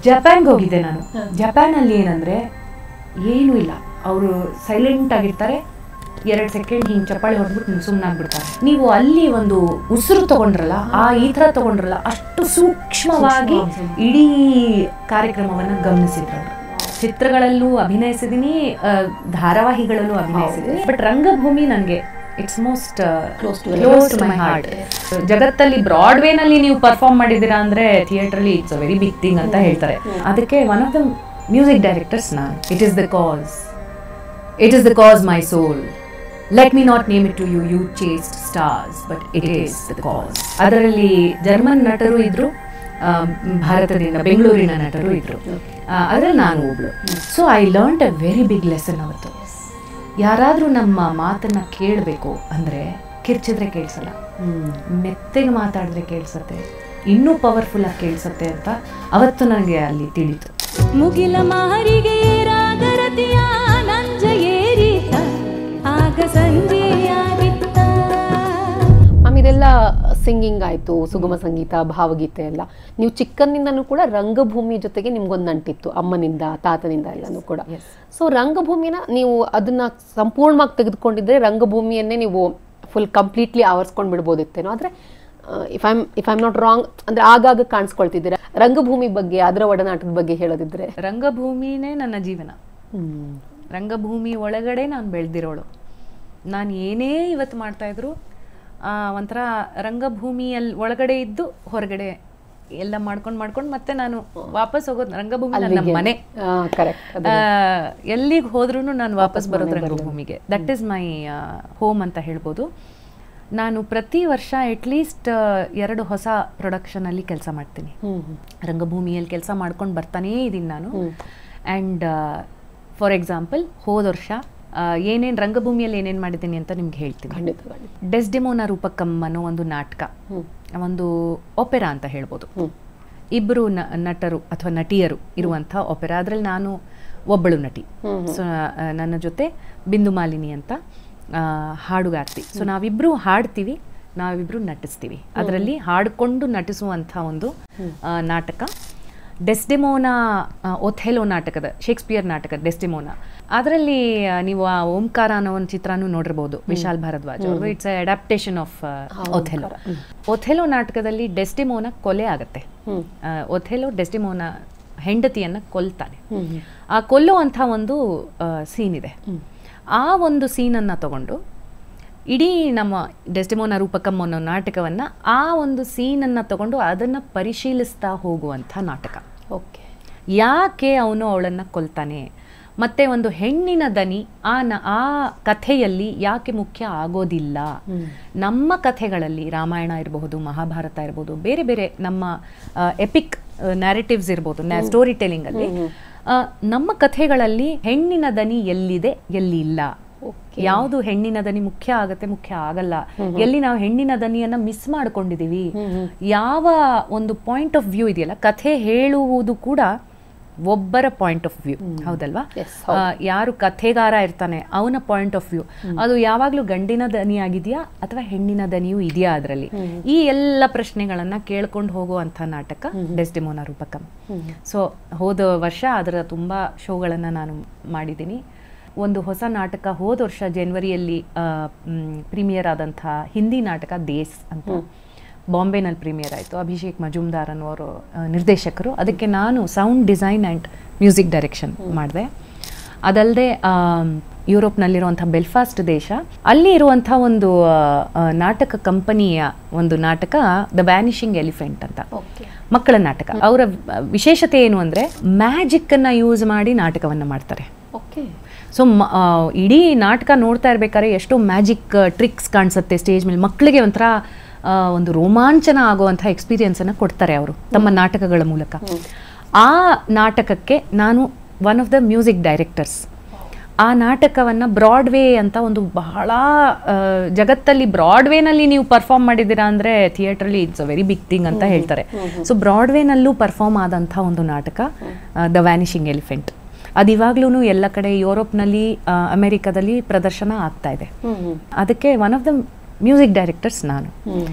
ಜಪಾನ್ಗೆ ಹೋಗಿದ್ದೆ ನಾನು. ಜಪಾನಲ್ಲಿ ಏನಂದರೆ ಏನೂ ಇಲ್ಲ, ಅವರು ಸೈಲೆಂಟ್ ಆಗಿರ್ತಾರೆ, 2 ಸೆಕೆಂಡ್ ಹಿಂಗೆ ಚಪ್ಪಾಳೆ ಹೊಡೆದ್ಬಿಟ್ಟು ನೀವು ಸುಮ್ಮನಾಗ್ಬಿಡ್ತಾರೆ. ನೀವು ಅಲ್ಲಿ ಒಂದು ಉಸಿರು ತಗೊಂಡ್ರಲ್ಲ, ಈ ಥರ ತಗೊಂಡ್ರಲ್ಲ, ಅಷ್ಟು ಸೂಕ್ಷ್ಮವಾಗಿ ಇಡೀ ಕಾರ್ಯಕ್ರಮವನ್ನು ಗಮನಿಸಿದ್ರು. ಚಿತ್ರಗಳಲ್ಲೂ ಅಭಿನಯಿಸಿದ್ದೀನಿ, ಧಾರಾವಾಹಿಗಳಲ್ಲೂ ಅಭಿನಯಿಸಿದ್ದೀನಿ. ಬಟ್ ರಂಗಭೂಮಿ ನನಗೆ it's most close to my heart. ಜಗತ್ತಲ್ಲಿ ಬ್ರಾಡ್ವೇನಲ್ಲಿ ನೀವು ಪರ್ಫಾರ್ಮ್ ಮಾಡಿದ್ದೀರಾ ಅಂದರೆ ಥಿಯೇಟ್ರಲ್ಲಿ it's a very big thing ಅಂತ ಹೇಳ್ತಾರೆ. ಅದಕ್ಕೆ one of the music directors ನಾನು. It is the cause my soul. Let me not name it to you, you chased stars, but it is the cause. ಅದರಲ್ಲಿ German ನಟರು ಇದ್ರು, ಭಾರತದಿಂದ ಬೆಂಗಳೂರಿನ ನಟರು ಇದ್ರು, ಅದರಲ್ಲಿ ನಾನು ಒಬ್ಳು. So I learned a very big lesson ಅವತ್ತು. ಯಾರಾದರೂ ನಮ್ಮ ಮಾತನ್ನು ಕೇಳಬೇಕು ಅಂದರೆ ಕಿರ್ಚಿದ್ರೆ ಕೇಳಿಸಲ್ಲ, ಮೆತ್ತಗೆ ಮಾತಾಡಿದ್ರೆ ಕೇಳಿಸತ್ತೆ, ಇನ್ನೂ ಪವರ್ಫುಲ್ಲಾಗಿ ಕೇಳಿಸತ್ತೆ ಅಂತ ಅವತ್ತು ನನಗೆ ಅಲ್ಲಿ ತಿಳಿತು. ಮುಗಿಲ ಮಾರಿಗೆ ರಾಗರತಿಯ ನಂಜ ಏರಿತ ಆಗ ಸಂಜೆಯಾಗಿತ್ತ. ಮ್ಯಾಮ್, ಇದೆಲ್ಲ ಸಿಂಗಿಂಗ್ ಆಯಿತು, ಸುಗಮ ಸಂಗೀತ, ಭಾವಗೀತೆ ಎಲ್ಲ. ನೀವು ಚಿಕ್ಕಂದಿಂದನೂ ಕೂಡ ರಂಗಭೂಮಿ ಜೊತೆಗೆ ನಿಮ್ಗೊಂದು ನಂಟಿತ್ತು, ಅಮ್ಮನಿಂದ ತಾತನಿಂದ ಎಲ್ಲನೂ ಕೂಡ. ಸೊ ರಂಗಭೂಮಿನ ನೀವು ಅದನ್ನು ಸಂಪೂರ್ಣವಾಗಿ ತೆಗೆದುಕೊಂಡಿದ್ರೆ ರಂಗಭೂಮಿಯನ್ನೇ ನೀವು ಫುಲ್ ಕಂಪ್ಲೀಟ್ಲಿ ಆವರಿಸ್ಕೊಂಡು ಬಿಡ್ಬೋದಿತ್ತೇನೋ. ಆದರೆ if I am not wrong ಅಂದರೆ ಆಗಾಗ ಕಾಣಿಸ್ಕೊಳ್ತಿದ್ದೀರಾ. ರಂಗಭೂಮಿ ಬಗ್ಗೆ, ಅದರ ಒಡನಾಟದ ಬಗ್ಗೆ ಹೇಳೋದಿದ್ರೆ? ರಂಗಭೂಮಿನೇ ನನ್ನ ಜೀವನ. ರಂಗಭೂಮಿ ಒಳಗಡೆ ನಾನು ಬೆಳೆದಿರೋಳು. ನಾನು ಏನೇ ಇವತ್ತು ಮಾಡ್ತಾಯಿದ್ರು ಒಂಥರ ರಂಗಭೂಮಿಯಲ್ಲಿ ಒಳಗಡೆ ಇದ್ದು ಹೊರಗಡೆ ಎಲ್ಲ ಮಾಡ್ಕೊಂಡು ಮತ್ತೆ ನಾನು ವಾಪಸ್ ಹೋಗೋದು ರಂಗಭೂಮಿ ನನ್ನ ಮನೆ. ಎಲ್ಲಿಗೆ ಹೋದ್ರೂ ನಾನು ವಾಪಸ್ ಬರೋದು ರಂಗಭೂಮಿಗೆ. ದಟ್ ಈಸ್ ಮೈ ಹೋಮ್ ಅಂತ ಹೇಳ್ಬೋದು. ನಾನು ಪ್ರತಿ ವರ್ಷ ಅಟ್ಲೀಸ್ಟ್ 2 ಹೊಸ ಪ್ರೊಡಕ್ಷನಲ್ಲಿ ಕೆಲಸ ಮಾಡ್ತೀನಿ. ರಂಗಭೂಮಿಯಲ್ಲಿ ಕೆಲಸ ಮಾಡ್ಕೊಂಡು ಬರ್ತಾನೇ ಇದ್ದೀನಿ ನಾನು. ಆ್ಯಂಡ್ ಫಾರ್ ಎಕ್ಸಾಂಪಲ್ ಹೋದ ವರ್ಷ ಏನೇನು ರಂಗಭೂಮಿಯಲ್ಲಿ ಏನೇನು ಮಾಡಿದ್ದೀನಿ ಅಂತ ನಿಮ್ಗೆ ಹೇಳ್ತೀನಿ. ಡೆಸ್ಡೆಮೋನಾ ರೂಪಕಂ ಅನ್ನೋ ಒಂದು ನಾಟಕ, ಒಂದು ಒಪೆರಾ ಅಂತ ಹೇಳ್ಬೋದು. 2 ನಟರು ಅಥವಾ ನಟಿಯರು ಇರುವಂಥ ಒಪೆರಾ. ಅದರಲ್ಲಿ ನಾನು ಒಬ್ಬಳು ನಟಿ. ಸೊ ನನ್ನ ಜೊತೆ ಬಿಂದು ಮಾಲಿನಿ ಅಂತ ಹಾಡುಗಾರ್ತಿ. ಸೊ ನಾವಿಬ್ಬರು ಹಾಡ್ತೀವಿ, ನಾವಿಬ್ಬರು ನಟಿಸ್ತೀವಿ. ಅದರಲ್ಲಿ ಹಾಡಿಕೊಂಡು ನಟಿಸುವಂಥ ಒಂದು ನಾಟಕ ಡೆಸ್ಡೆಮೋನಾ, ಒಥೆಲೋ ನಾಟಕದ, ಶೇಕ್ಸ್ಪಿಯರ್ ನಾಟಕ ಡೆಸ್ಡೆಮೋನಾ. ಅದರಲ್ಲಿ ನೀವು ಆ ಓಂಕಾರ ಅನ್ನೋ ಒಂದು ಚಿತ್ರನೂ ನೋಡಿರ್ಬೋದು, ವಿಶಾಲ್ ಭಾರದ್ವಾಜ್ ಅವರು. It's adaptation of Othello. Othello ನಾಟಕದಲ್ಲಿ ಡೆಸ್ಡೆಮೋನಾ ಕೊಲೆ ಆಗುತ್ತೆ. ಒಥೆಲೋ ಡೆಸ್ಡೆಮೋನಾ ಹೆಂಡತಿಯನ್ನು ಕೊಲ್ತಾನೆ. ಆ ಕೊಲ್ಲುವಂಥ ಒಂದು ಸೀನ್ ಇದೆ. ಆ ಒಂದು ಸೀನನ್ನು ತಗೊಂಡು ಇಡೀ ನಮ್ಮ ಡೆಸ್ಡೆಮೋನಾ ರೂಪಕಂ ಅನ್ನೋ ನಾಟಕವನ್ನು, ಆ ಒಂದು ಸೀನನ್ನು ತಗೊಂಡು ಅದನ್ನು ಪರಿಶೀಲಿಸ್ತಾ ಹೋಗುವಂಥ ನಾಟಕ. ಓಕೆ, ಯಾಕೆ ಅವನು ಅವಳನ್ನು ಕೊಲ್ತಾನೆ, ಮತ್ತು ಒಂದು ಹೆಣ್ಣಿನ ದನಿ ಆ ಕಥೆಯಲ್ಲಿ ಯಾಕೆ ಮುಖ್ಯ ಆಗೋದಿಲ್ಲ. ನಮ್ಮ ಕಥೆಗಳಲ್ಲಿ ರಾಮಾಯಣ ಇರಬಹುದು, ಮಹಾಭಾರತ ಇರ್ಬೋದು, ಬೇರೆ ಬೇರೆ ನಮ್ಮ ಎಪಿಕ್ ನ್ಯಾರೇಟಿವ್ಸ್ ಇರ್ಬೋದು, ಸ್ಟೋರಿ ಟೆಲ್ಲಿಂಗಲ್ಲಿ ನಮ್ಮ ಕಥೆಗಳಲ್ಲಿ ಹೆಣ್ಣಿನ ದನಿ ಎಲ್ಲಿದೆ, ಎಲ್ಲಿ ಇಲ್ಲ, ಯಾವುದು ಹೆಣ್ಣಿನ ದನಿ ಮುಖ್ಯ ಆಗತ್ತೆ, ಮುಖ್ಯ ಆಗಲ್ಲ, ಎಲ್ಲಿ ನಾವು ಹೆಣ್ಣಿನ ದನಿಯನ್ನ ಮಿಸ್ ಮಾಡ್ಕೊಂಡಿದೀವಿ, ಯಾವ ಒಂದು ಪಾಯಿಂಟ್ ಆಫ್ ವ್ಯೂ ಇದೆಯಲ್ಲ. ಕಥೆ ಹೇಳುವುದು ಕೂಡ ಒಬ್ಬರ ಪಾಯಿಂಟ್ ಆಫ್ ವ್ಯೂ, ಹೌದಲ್ವಾ? ಯಾರು ಕಥೆಗಾರ ಇರ್ತಾನೆ ಅವನ ಪಾಯಿಂಟ್ ಆಫ್ ವ್ಯೂ, ಅದು ಯಾವಾಗ್ಲೂ ಗಂಡಿನ ದನಿ ಆಗಿದೆಯಾ ಅಥವಾ ಹೆಣ್ಣಿನ ದನಿಯೂ ಇದೆಯಾ ಅದರಲ್ಲಿ, ಈ ಎಲ್ಲ ಪ್ರಶ್ನೆಗಳನ್ನ ಕೇಳ್ಕೊಂಡು ಹೋಗುವಂಥ ನಾಟಕ ಡೆಸ್ಡೆಮೋನಾ ರೂಪಕಂ. ಸೊ ಹೋದ ವರ್ಷ ಅದರ ತುಂಬಾ ಶೋಗಳನ್ನ ನಾನು ಮಾಡಿದ್ದೀನಿ. ಒಂದು ಹೊಸ ನಾಟಕ ಹೋದ ವರ್ಷ ಜನವರಿಯಲ್ಲಿ ಪ್ರೀಮಿಯರ್ ಆದಂಥ ಹಿಂದಿ ನಾಟಕ ದೇಸ್ ಅಂತ ಬಾಂಬೆನಲ್ಲಿ ಪ್ರೀಮಿಯರ್ ಆಯಿತು. ಅಭಿಷೇಕ್ ಮಜುಮ್ದಾರ್ ಅನ್ನೋರು ನಿರ್ದೇಶಕರು. ಅದಕ್ಕೆ ನಾನು sound design and music direction ಮಾಡಿದೆ. ಅದಲ್ಲದೆ ಯುರೋಪ್ನಲ್ಲಿರುವಂಥ ಬೆಲ್ಫಾಸ್ಟ್ ದೇಶ, ಅಲ್ಲಿ ಇರುವಂಥ ಒಂದು ನಾಟಕ ಕಂಪನಿಯ ಒಂದು ನಾಟಕ ದ ವ್ಯಾನಿಷಿಂಗ್ ಎಲಿಫೆಂಟ್ ಅಂತ, ಮಕ್ಕಳ ನಾಟಕ. ಅವರ ವಿಶೇಷತೆ ಏನು ಅಂದರೆ ಮ್ಯಾಜಿಕ್ಕನ್ನು ಯೂಸ್ ಮಾಡಿ ನಾಟಕವನ್ನು ಮಾಡ್ತಾರೆ. ಸೊ ಇಡೀ ನಾಟಕ ನೋಡ್ತಾ ಇರ್ಬೇಕಾದ್ರೆ ಎಷ್ಟೋ ಮ್ಯಾಜಿಕ್ ಟ್ರಿಕ್ಸ್ ಕಾಣಿಸುತ್ತೆ ಸ್ಟೇಜ್ ಮೇಲೆ. ಮಕ್ಕಳಿಗೆ ಒಂಥರ ಒಂದು ರೋಮಾಂಚನ ಆಗುವಂಥ ಎಕ್ಸ್ಪೀರಿಯನ್ಸನ್ನು ಕೊಡ್ತಾರೆ ಅವರು ತಮ್ಮ ನಾಟಕಗಳ ಮೂಲಕ. ಆ ನಾಟಕಕ್ಕೆ ನಾನು one of the music directors. ಆ ನಾಟಕವನ್ನು ಬ್ರಾಡ್ವೇ ಅಂತ ಒಂದು ಬಹಳ ಜಗತ್ತಲ್ಲಿ ಬ್ರಾಡ್ವೇನಲ್ಲಿ ನೀವು ಪರ್ಫಾರ್ಮ್ ಮಾಡಿದ್ದೀರಾ ಅಂದರೆ ಥಿಯೇಟ್ರಲ್ಲಿ it's a very big thing ಅಂತ ಹೇಳ್ತಾರೆ. ಸೊ ಬ್ರಾಡ್ವೇನಲ್ಲೂ ಪರ್ಫಾರ್ಮ್ ಆದಂಥ ಒಂದು ನಾಟಕ ದ ವ್ಯಾನಿಷಿಂಗ್ ಎಲಿಫೆಂಟ್. ಅದು ಇವಾಗ್ಲೂ ಎಲ್ಲ ಕಡೆ ಯುರೋಪ್ನಲ್ಲಿ, ಅಮೆರಿಕದಲ್ಲಿ ಪ್ರದರ್ಶನ ಆಗ್ತಾ ಇದೆ. ಅದಕ್ಕೆ one of the music directors ನಾನು.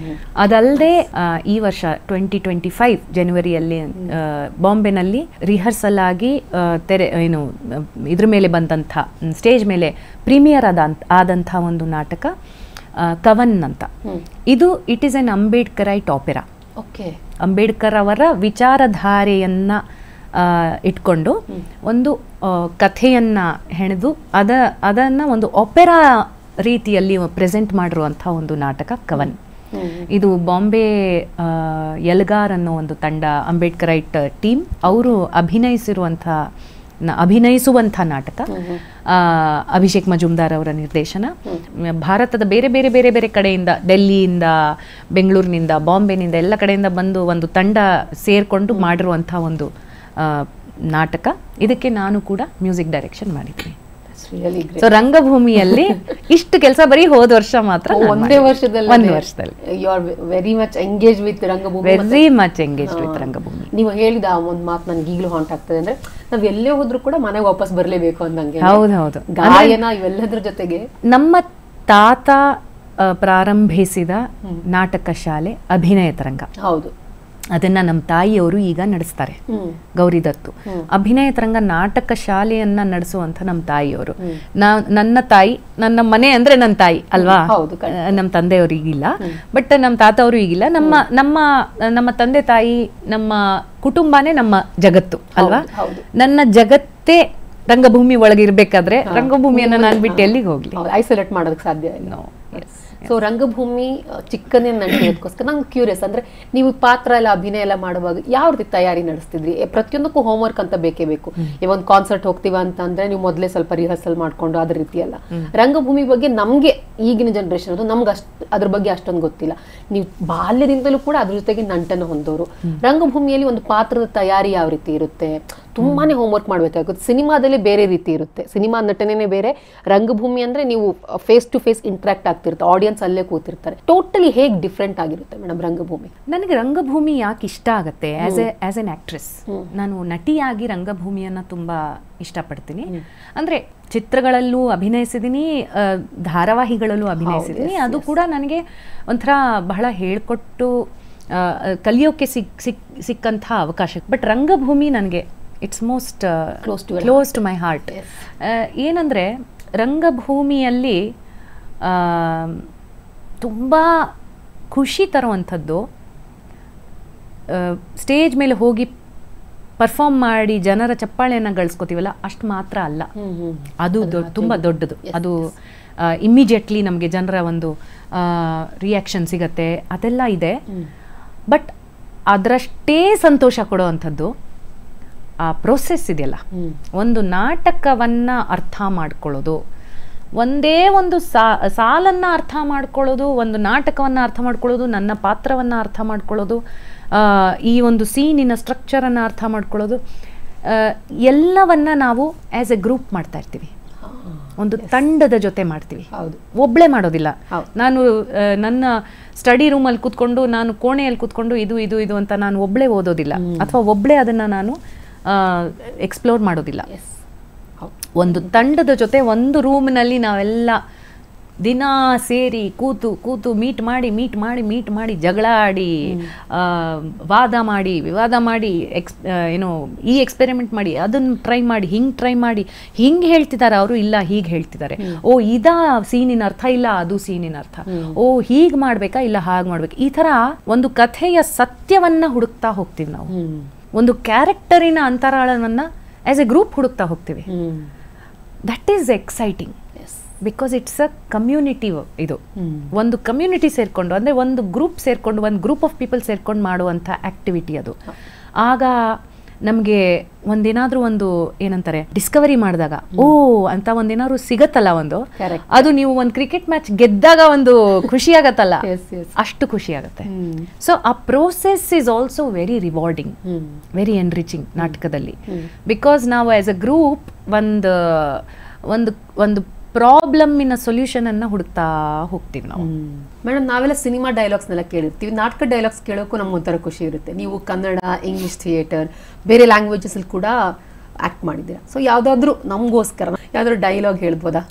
ಅದಲ್ಲದೆ ಈ ವರ್ಷ 2025 ಜನವರಿಯಲ್ಲಿ ಬಾಂಬೆನಲ್ಲಿ ರಿಹರ್ಸಲ್ ಆಗಿ ಇದ್ರ ಮೇಲೆ ಬಂದಂಥ ಸ್ಟೇಜ್ ಮೇಲೆ ಪ್ರೀಮಿಯರ್ ಆದಂಥ ಒಂದು ನಾಟಕ ಕವನ್ ಅಂತ. ಇದು it is an Ambedkarite opera. Ambedkar ಅವರ ವಿಚಾರಧಾರೆಯನ್ನ ಇಟ್ಕೊಂಡು ಒಂದು ಕಥೆಯನ್ನ ಹೆಣೆದು ಅದನ್ನ ಒಂದು ಆಪೆರಾ ರೀತಿಯಲ್ಲಿ ಪ್ರೆಸೆಂಟ್ ಮಾಡಿರುವಂಥ ಒಂದು ನಾಟಕ ಕವನ್. ಇದು ಬಾಂಬೆ ಎಲ್ಗಾರ್ ಅನ್ನೋ ಒಂದು ತಂಡ, ಅಂಬೇಡ್ಕರೈಟ್ ಟೀಮ್, ಅವರು ಅಭಿನಯಿಸುವಂಥ ನಾಟಕ. ಅಭಿಷೇಕ್ ಮಜುಮ್ದಾರ್ ಅವರ ನಿರ್ದೇಶನ. ಭಾರತದ ಬೇರೆ ಬೇರೆ ಬೇರೆ ಬೇರೆ ಕಡೆಯಿಂದ, ಡೆಲ್ಲಿಯಿಂದ, ಬೆಂಗಳೂರಿನಿಂದ, ಬಾಂಬೆನಿಂದ ಎಲ್ಲ ಕಡೆಯಿಂದ ಬಂದು ಒಂದು ತಂಡ ಸೇರ್ಕೊಂಡು ಮಾಡಿರುವಂಥ ಒಂದು ನಾಟಕ. ಇದಕ್ಕೆ ನಾನು ಕೂಡ ಮ್ಯೂಸಿಕ್ ಡೈರೆಕ್ಷನ್ ಮಾಡಿದ್ದೀನಿ. ಸೊ ರಂಗಭೂಮಿಯಲ್ಲಿ ಇಷ್ಟು ಕೆಲಸ ಬರೀ ಹೋದ ವರ್ಷ ಮಾತ್ರ, ಒಂದೇ ವರ್ಷದಲ್ಲಿ. You are very much engage with ರಂಗಭೂಮಿ. ವೆರಿ ಮಚ್ ಎಂಗೇಜ್ ವಿತ್ ರಂಗಭೂಮಿ. ನೀವು ಹೇಳಿದ ಒಂದು ಮಾತು ನನಗೆ ಈಗಲೂ ಹಾಂಟ್ ಆಗ್ತದೆ, ಅಂದ್ರೆ ನಾವ್ ಎಲ್ಲೇ ಹೋದ್ರು ಕೂಡ ಮನೆಗೆ ವಾಪಸ್ ಬರ್ಲೇಬೇಕು ಅಂದಂಗೆ. ಹೌದೌದು. ಗಾಯನ ಇವೆಲ್ಲದ್ರ ಜೊತೆಗೆ ನಮ್ಮ ತಾತ ಪ್ರಾರಂಭಿಸಿದ ನಾಟಕ ಶಾಲೆ ಅಭಿನಯ ತರಂಗ. ಹೌದು. ಅದನ್ನ ನಮ್ಮ ತಾಯಿಯವರು ಈಗ ನಡೆಸ್ತಾರೆ, ಗೌರಿ ದತ್ತು. ಅಭಿನಯ ತರಂಗ ನಾಟಕ ಶಾಲೆಯನ್ನ ನಡೆಸುವಂತ ನಮ್ಮ ತಾಯಿಯವರು. ನನ್ನ ತಾಯಿ, ನನ್ನ ಮನೆ ಅಂದ್ರೆ ನನ್ನ ತಾಯಿ ಅಲ್ವಾ, ನಮ್ಮ ತಂದೆಯವರು ಈಗಿಲ್ಲ, ಬಟ್ ನಮ್ಮ ತಾತ ಅವರು ಈಗಿಲ್ಲ. ನಮ್ಮ ತಂದೆ ತಾಯಿ, ನಮ್ಮ ಕುಟುಂಬನೇ ನಮ್ಮ ಜಗತ್ತು ಅಲ್ವಾ. ನನ್ನ ಜಗತ್ತೇ ರಂಗಭೂಮಿ ಒಳಗಿರ್ಬೇಕಾದ್ರೆ ರಂಗಭೂಮಿಯನ್ನ ನಾನು ಬಿಟ್ಟು ಎಲ್ಲಿಗೆ ಹೋಗ್ಲಿ, ಐಸೋಲೇಟ್ ಮಾಡೋದಕ್ಕೆ ಸಾಧ್ಯ ಇಲ್ಲ. ಸೊ ರಂಗಭೂಮಿ ಚಿಕ್ಕನೇ ನಂಟಿರೋದಕ್ಕೋಸ್ಕರ ನಂಗೆ ಕ್ಯೂರಿಯಸ್, ಅಂದ್ರೆ ನೀವು ಪಾತ್ರ ಎಲ್ಲ ಅಭಿನಯ ಎಲ್ಲ ಮಾಡುವಾಗ ಯಾವ ರೀತಿ ತಯಾರಿ ನಡೆಸ್ತಿದ್ರಿ? ಪ್ರತಿಯೊಂದಕ್ಕೂ ಹೋಮ್ವರ್ಕ್ ಅಂತ ಬೇಕೇ ಬೇಕು. ಒಂದು ಕಾನ್ಸರ್ಟ್ ಹೋಗ್ತೀವ ಅಂತ ಅಂದ್ರೆ ನೀವು ಮೊದಲೇ ಸ್ವಲ್ಪ ರಿಹರ್ಸಲ್ ಮಾಡ್ಕೊಂಡು ಅದ್ರ ರೀತಿ ಅಲ್ಲ. ರಂಗಭೂಮಿ ಬಗ್ಗೆ ನಮ್ಗೆ ಈಗಿನ ಜನರೇಷನ್ ಅದು ನಮ್ಗೆ ಅದ್ರ ಬಗ್ಗೆ ಅಷ್ಟೊಂದು ಗೊತ್ತಿಲ್ಲ. ನೀವು ಬಾಲ್ಯದಿಂದಲೂ ಕೂಡ ಅದ್ರ ಜೊತೆಗೆ ನಂಟನ್ನು ಹೊಂದೋರು. ರಂಗಭೂಮಿಯಲ್ಲಿ ಒಂದು ಪಾತ್ರದ ತಯಾರಿ ಯಾವ ರೀತಿ ಇರುತ್ತೆ? ತುಂಬಾನೇ ಹೋಮ್ವರ್ಕ್ ಮಾಡ್ಬೇಕಾಗುತ್ತೆ. ಸಿನಿಮಾದಲ್ಲಿ ಬೇರೆ ರೀತಿ ಇರುತ್ತೆ, ಸಿನಿಮಾ ನಟನೆನೇ ಬೇರೆ. ರಂಗಭೂಮಿ ಅಂದ್ರೆ ನೀವು ಫೇಸ್ ಟು ಫೇಸ್ ಇಂಟ್ರಾಕ್ಟ್ ಆಗ್ತಿರುತ್ತೆ, ಆಡಿಯನ್ಸ್ ಅಲ್ಲೇ ಕೂತಿರ್ತಾರೆ. ಟೋಟಲಿ ಹೇಗೆ ಡಿಫ್ರೆಂಟ್ ಆಗಿರುತ್ತೆ ಮೇಡಮ್ ರಂಗಭೂಮಿ? ನನಗೆ ರಂಗಭೂಮಿ ಯಾಕೆ ಇಷ್ಟ ಆಗುತ್ತೆ, ಆಸ್ ಎನ್ ಆಕ್ಟ್ರೆಸ್, ನಾನು ನಟಿಯಾಗಿ ರಂಗಭೂಮಿಯನ್ನ ತುಂಬಾ ಇಷ್ಟಪಡ್ತೀನಿ. ಅಂದ್ರೆ ಚಿತ್ರಗಳಲ್ಲೂ ಅಭಿನಯಿಸಿದ್ದೀನಿ, ಧಾರಾವಾಹಿಗಳಲ್ಲೂ ಅಭಿನಯಿಸಿದ್ದೀನಿ. ಅದು ಕೂಡ ನನಗೆ ಒಂಥರ ಬಹಳ ಹೇಳ್ಕೊಟ್ಟು ಕಲಿಯೋಕೆ ಸಿಕ್ಕಂಥ ಅವಕಾಶ. ಬಟ್ ರಂಗಭೂಮಿ ನನಗೆ it's most close to my heart. ಏನಂದರೆ ರಂಗಭೂಮಿಯಲ್ಲಿ ತುಂಬ ಖುಷಿ ತರುವಂಥದ್ದು, ಸ್ಟೇಜ್ ಮೇಲೆ ಹೋಗಿ ಪರ್ಫಾರ್ಮ್ ಮಾಡಿ ಜನರ ಚಪ್ಪಾಳೆಯನ್ನು ಗಳಿಸ್ಕೋತೀವಲ್ಲ, ಅಷ್ಟು ಮಾತ್ರ ಅಲ್ಲ. ಅದು ತುಂಬ ದೊಡ್ಡದು. ಅದು ಇಮ್ಮಿಡಿಯೇಟ್ಲಿ ನಮಗೆ ಜನರ ಒಂದು ರಿಯಾಕ್ಷನ್ ಸಿಗತ್ತೆ, ಅದೆಲ್ಲ ಇದೆ. ಬಟ್ ಅದರಷ್ಟೇ ಸಂತೋಷ ಕೊಡುವಂಥದ್ದು ಆ ಪ್ರೋಸೆಸ್ ಇದೆಯಲ್ಲ. ಒಂದು ನಾಟಕವನ್ನ ಅರ್ಥ ಮಾಡ್ಕೊಳ್ಳೋದು, ಒಂದೇ ಒಂದು ಸಾಲನ್ನ ಅರ್ಥ ಮಾಡ್ಕೊಳ್ಳೋದು, ಒಂದು ನಾಟಕವನ್ನ ಅರ್ಥ ಮಾಡ್ಕೊಳ್ಳೋದು, ನನ್ನ ಪಾತ್ರವನ್ನ ಅರ್ಥ ಮಾಡ್ಕೊಳ್ಳೋದು, ಈ ಒಂದು ಸೀನಿನ ಸ್ಟ್ರಕ್ಚರನ್ನು ಅರ್ಥ ಮಾಡ್ಕೊಳ್ಳೋದು, ಎಲ್ಲವನ್ನ ನಾವು ಆಸ್ ಎ ಗ್ರೂಪ್ ಮಾಡ್ತಾ ಇರ್ತೀವಿ, ಒಂದು ತಂಡದ ಜೊತೆ ಮಾಡ್ತೀವಿ, ಒಬ್ಳೆ ಮಾಡೋದಿಲ್ಲ. ನಾನು ನನ್ನ ಸ್ಟಡಿ ರೂಮಲ್ಲಿ ಕೂತ್ಕೊಂಡು, ನಾನು ಕೋಣೆಯಲ್ಲಿ ಕೂತ್ಕೊಂಡು ಇದು ಇದು ಇದು ಅಂತ ನಾನು ಒಬ್ಳೆ ಓದೋದಿಲ್ಲ, ಅಥವಾ ಒಬ್ಳೆ ಅದನ್ನ ನಾನು ಎಕ್ಸ್ಪ್ಲೋರ್ ಮಾಡೋದಿಲ್ಲ. ಒಂದು ತಂಡದ ಜೊತೆ ಒಂದು ರೂಮ್ನಲ್ಲಿ ನಾವೆಲ್ಲ ದಿನ ಸೇರಿ ಕೂತು ಮೀಟ್ ಮಾಡಿ ಜಗಳ ಆಡಿ, ವಾದ ಮಾಡಿ, ವಿವಾದ ಮಾಡಿ, ಈ ಎಕ್ಸ್ಪೆರಿಮೆಂಟ್ ಮಾಡಿ, ಅದನ್ನು ಟ್ರೈ ಮಾಡಿ, ಹಿಂಗೆ ಹೇಳ್ತಿದ್ದಾರೆ ಅವರು, ಇಲ್ಲ ಹೀಗೆ ಹೇಳ್ತಿದ್ದಾರೆ, ಓ ಇದಾ ಸೀನಿನ ಅರ್ಥ, ಇಲ್ಲ ಅದು ಸೀನಿನ ಅರ್ಥ, ಓ ಹೀಗೆ ಮಾಡ್ಬೇಕಾ, ಇಲ್ಲ ಹಾಗೆ ಮಾಡ್ಬೇಕು. ಈ ಥರ ಒಂದು ಕಥೆಯ ಸತ್ಯವನ್ನ ಹುಡುಕ್ತಾ ಹೋಗ್ತೀವಿ ನಾವು. ಒಂದು ಕ್ಯಾರೆಕ್ಟರಿನ ಅಂತರಾಳವನ್ನ ಆಸ್ ಎ ಗ್ರೂಪ್ ಹುಡುಕ್ತಾ ಹೋಗ್ತೀವಿ. That is exciting, because it's a community. ಇದು ಒಂದು ಕಮ್ಯುನಿಟಿ ಸೇರ್ಕೊಂಡು, ಅಂದ್ರೆ ಒಂದು ಗ್ರೂಪ್ ಸೇರ್ಕೊಂಡು, ಒಂದು ಗ್ರೂಪ್ ಆಫ್ ಪೀಪಲ್ ಸೇರ್ಕೊಂಡು ಮಾಡುವಂಥ ಆಕ್ಟಿವಿಟಿ ಅದು. ಆಗ ನಮಗೆ ಒಂದೇನಾದ್ರೂ ಒಂದು ಏನಂತಾರೆ ಡಿಸ್ಕವರಿ ಮಾಡಿದಾಗ, ಓ ಅಂತ ಒಂದೇನಾದ್ರು ಸಿಗತ್ತಲ್ಲ, ಒಂದು ಅದು ನೀವು ಒಂದು ಕ್ರಿಕೆಟ್ ಮ್ಯಾಚ್ ಗೆದ್ದಾಗ ಒಂದು ಖುಷಿ ಆಗತ್ತಲ್ಲ, ಅಷ್ಟು ಖುಷಿ ಆಗುತ್ತೆ. ಸೊ ಆ process is also very rewarding, very enriching ನಾಟಕದಲ್ಲಿ. ಬಿಕಾಸ್ ನಾವು ಆಸ್ ಅ ಗ್ರೂಪ್ ಒಂದು ಪ್ರಾಬ್ಲಮ್ಮಿನ ಸೊಲ್ಯೂಷನ್ ಅನ್ನ ಹುಡುಕ್ತಾ ಹೋಗ್ತೀವಿ ನಾವು. ಮೇಡಮ್, ನಾವೆಲ್ಲ ಸಿನಿಮಾ ಡೈಲಾಗ್ಸ್ನೆಲ್ಲ ಕೇಳಿರ್ತೀವಿ, ನಾಟಕ ಡೈಲಾಗ್ಸ್ ಕೇಳೋಕ್ಕೂ ನಮ್ಗೆ ಒಂಥರ ಖುಷಿ ಇರುತ್ತೆ. ನೀವು ಕನ್ನಡ, ಇಂಗ್ಲಿಷ್ ಥಿಯೇಟರ್, ಬೇರೆ ಲ್ಯಾಂಗ್ವೇಜಸ್ ಅಲ್ಲಿ ಕೂಡ ಆಕ್ಟ್ ಮಾಡಿದ್ದೀರಾ. ಸೊ ಯಾವ್ದಾದ್ರು ನಮಗೋಸ್ಕರ ಯಾವ್ದಾದ್ರು ಡೈಲಾಗ್ ಹೇಳ್ಬೋದಾ?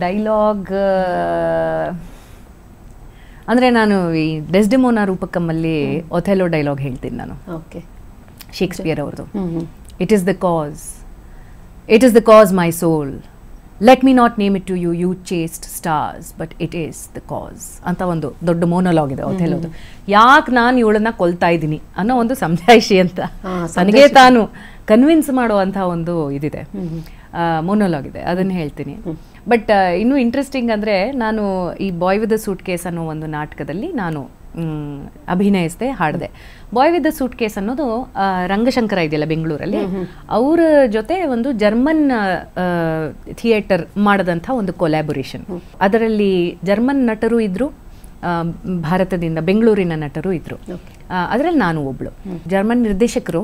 ಡೈಲಾಗ್ ಅಂದರೆ ನಾನು ಈ ಡೆಸ್ಡೆಮೋನಾ ರೂಪಕಮ್ಮಲ್ಲಿ ಒಥೆಲೋ ಡೈಲಾಗ್ ಹೇಳ್ತೀನಿ ನಾನು, ಓಕೆ, ಶೇಕ್ಸ್ಪಿಯರ್ ಅವ್ರದ್ದು. It is the cause my soul, let me not name it to you, you chaste stars but it is the cause ಅಂತ ಒಂದು ದೊಡ್ಡ ಮೋನೋಲಾಗ್ ಇದೆ ಒಥೆಲೋದು. ಯಾಕೆ ನಾನು ಇವಳನ್ನ ಕೊಲ್ತಾ ಇದ್ದೀನಿ ಅನ್ನೋ ಒಂದು ಸಮಜಾಯಿಷಿ ಅಂತ ನನಗೆ ತಾನು ಕನ್ವಿನ್ಸ್ ಮಾಡುವಂಥ ಒಂದು ಇದಿದೆ, ಮೋನೋಲಾಗ್ ಇದೆ, ಅದನ್ನು ಹೇಳ್ತೀನಿ. ಬಟ್ ಇನ್ನೂ ಇಂಟ್ರೆಸ್ಟಿಂಗ್ ಅಂದರೆ ನಾನು ಈ ಬಾಯ್ ವಿತ್ ದ ಸೂಟ್ ಕೇಸ್ ಅನ್ನೋ ಒಂದು ನಾಟಕದಲ್ಲಿ ನಾನು ಅಭಿನಯಿಸಿದೆ, ಹಾಡಿದೆ. ಬಾಯ್ ವಿತ್ ದ ಸೂಟ್ ಕೇಸ್ ಅನ್ನೋದು ರಂಗಶಂಕರ ಇದೆಯಲ್ಲ ಬೆಂಗಳೂರಲ್ಲಿ, ಅವರ ಜೊತೆ ಒಂದು ಜರ್ಮನ್ ಥಿಯೇಟರ್ ಮಾಡಿದಂಥ ಒಂದು ಕೊಲ್ಯಾಬೊರೇಷನ್. ಅದರಲ್ಲಿ ಜರ್ಮನ್ ನಟರು ಇದ್ದರು, ಭಾರತದಿಂದ ಬೆಂಗಳೂರಿನ ನಟರು ಇದ್ದರು. ಅದರಲ್ಲಿ ನಾನು ಒಬ್ಳು. ಜರ್ಮನ್ ನಿರ್ದೇಶಕರು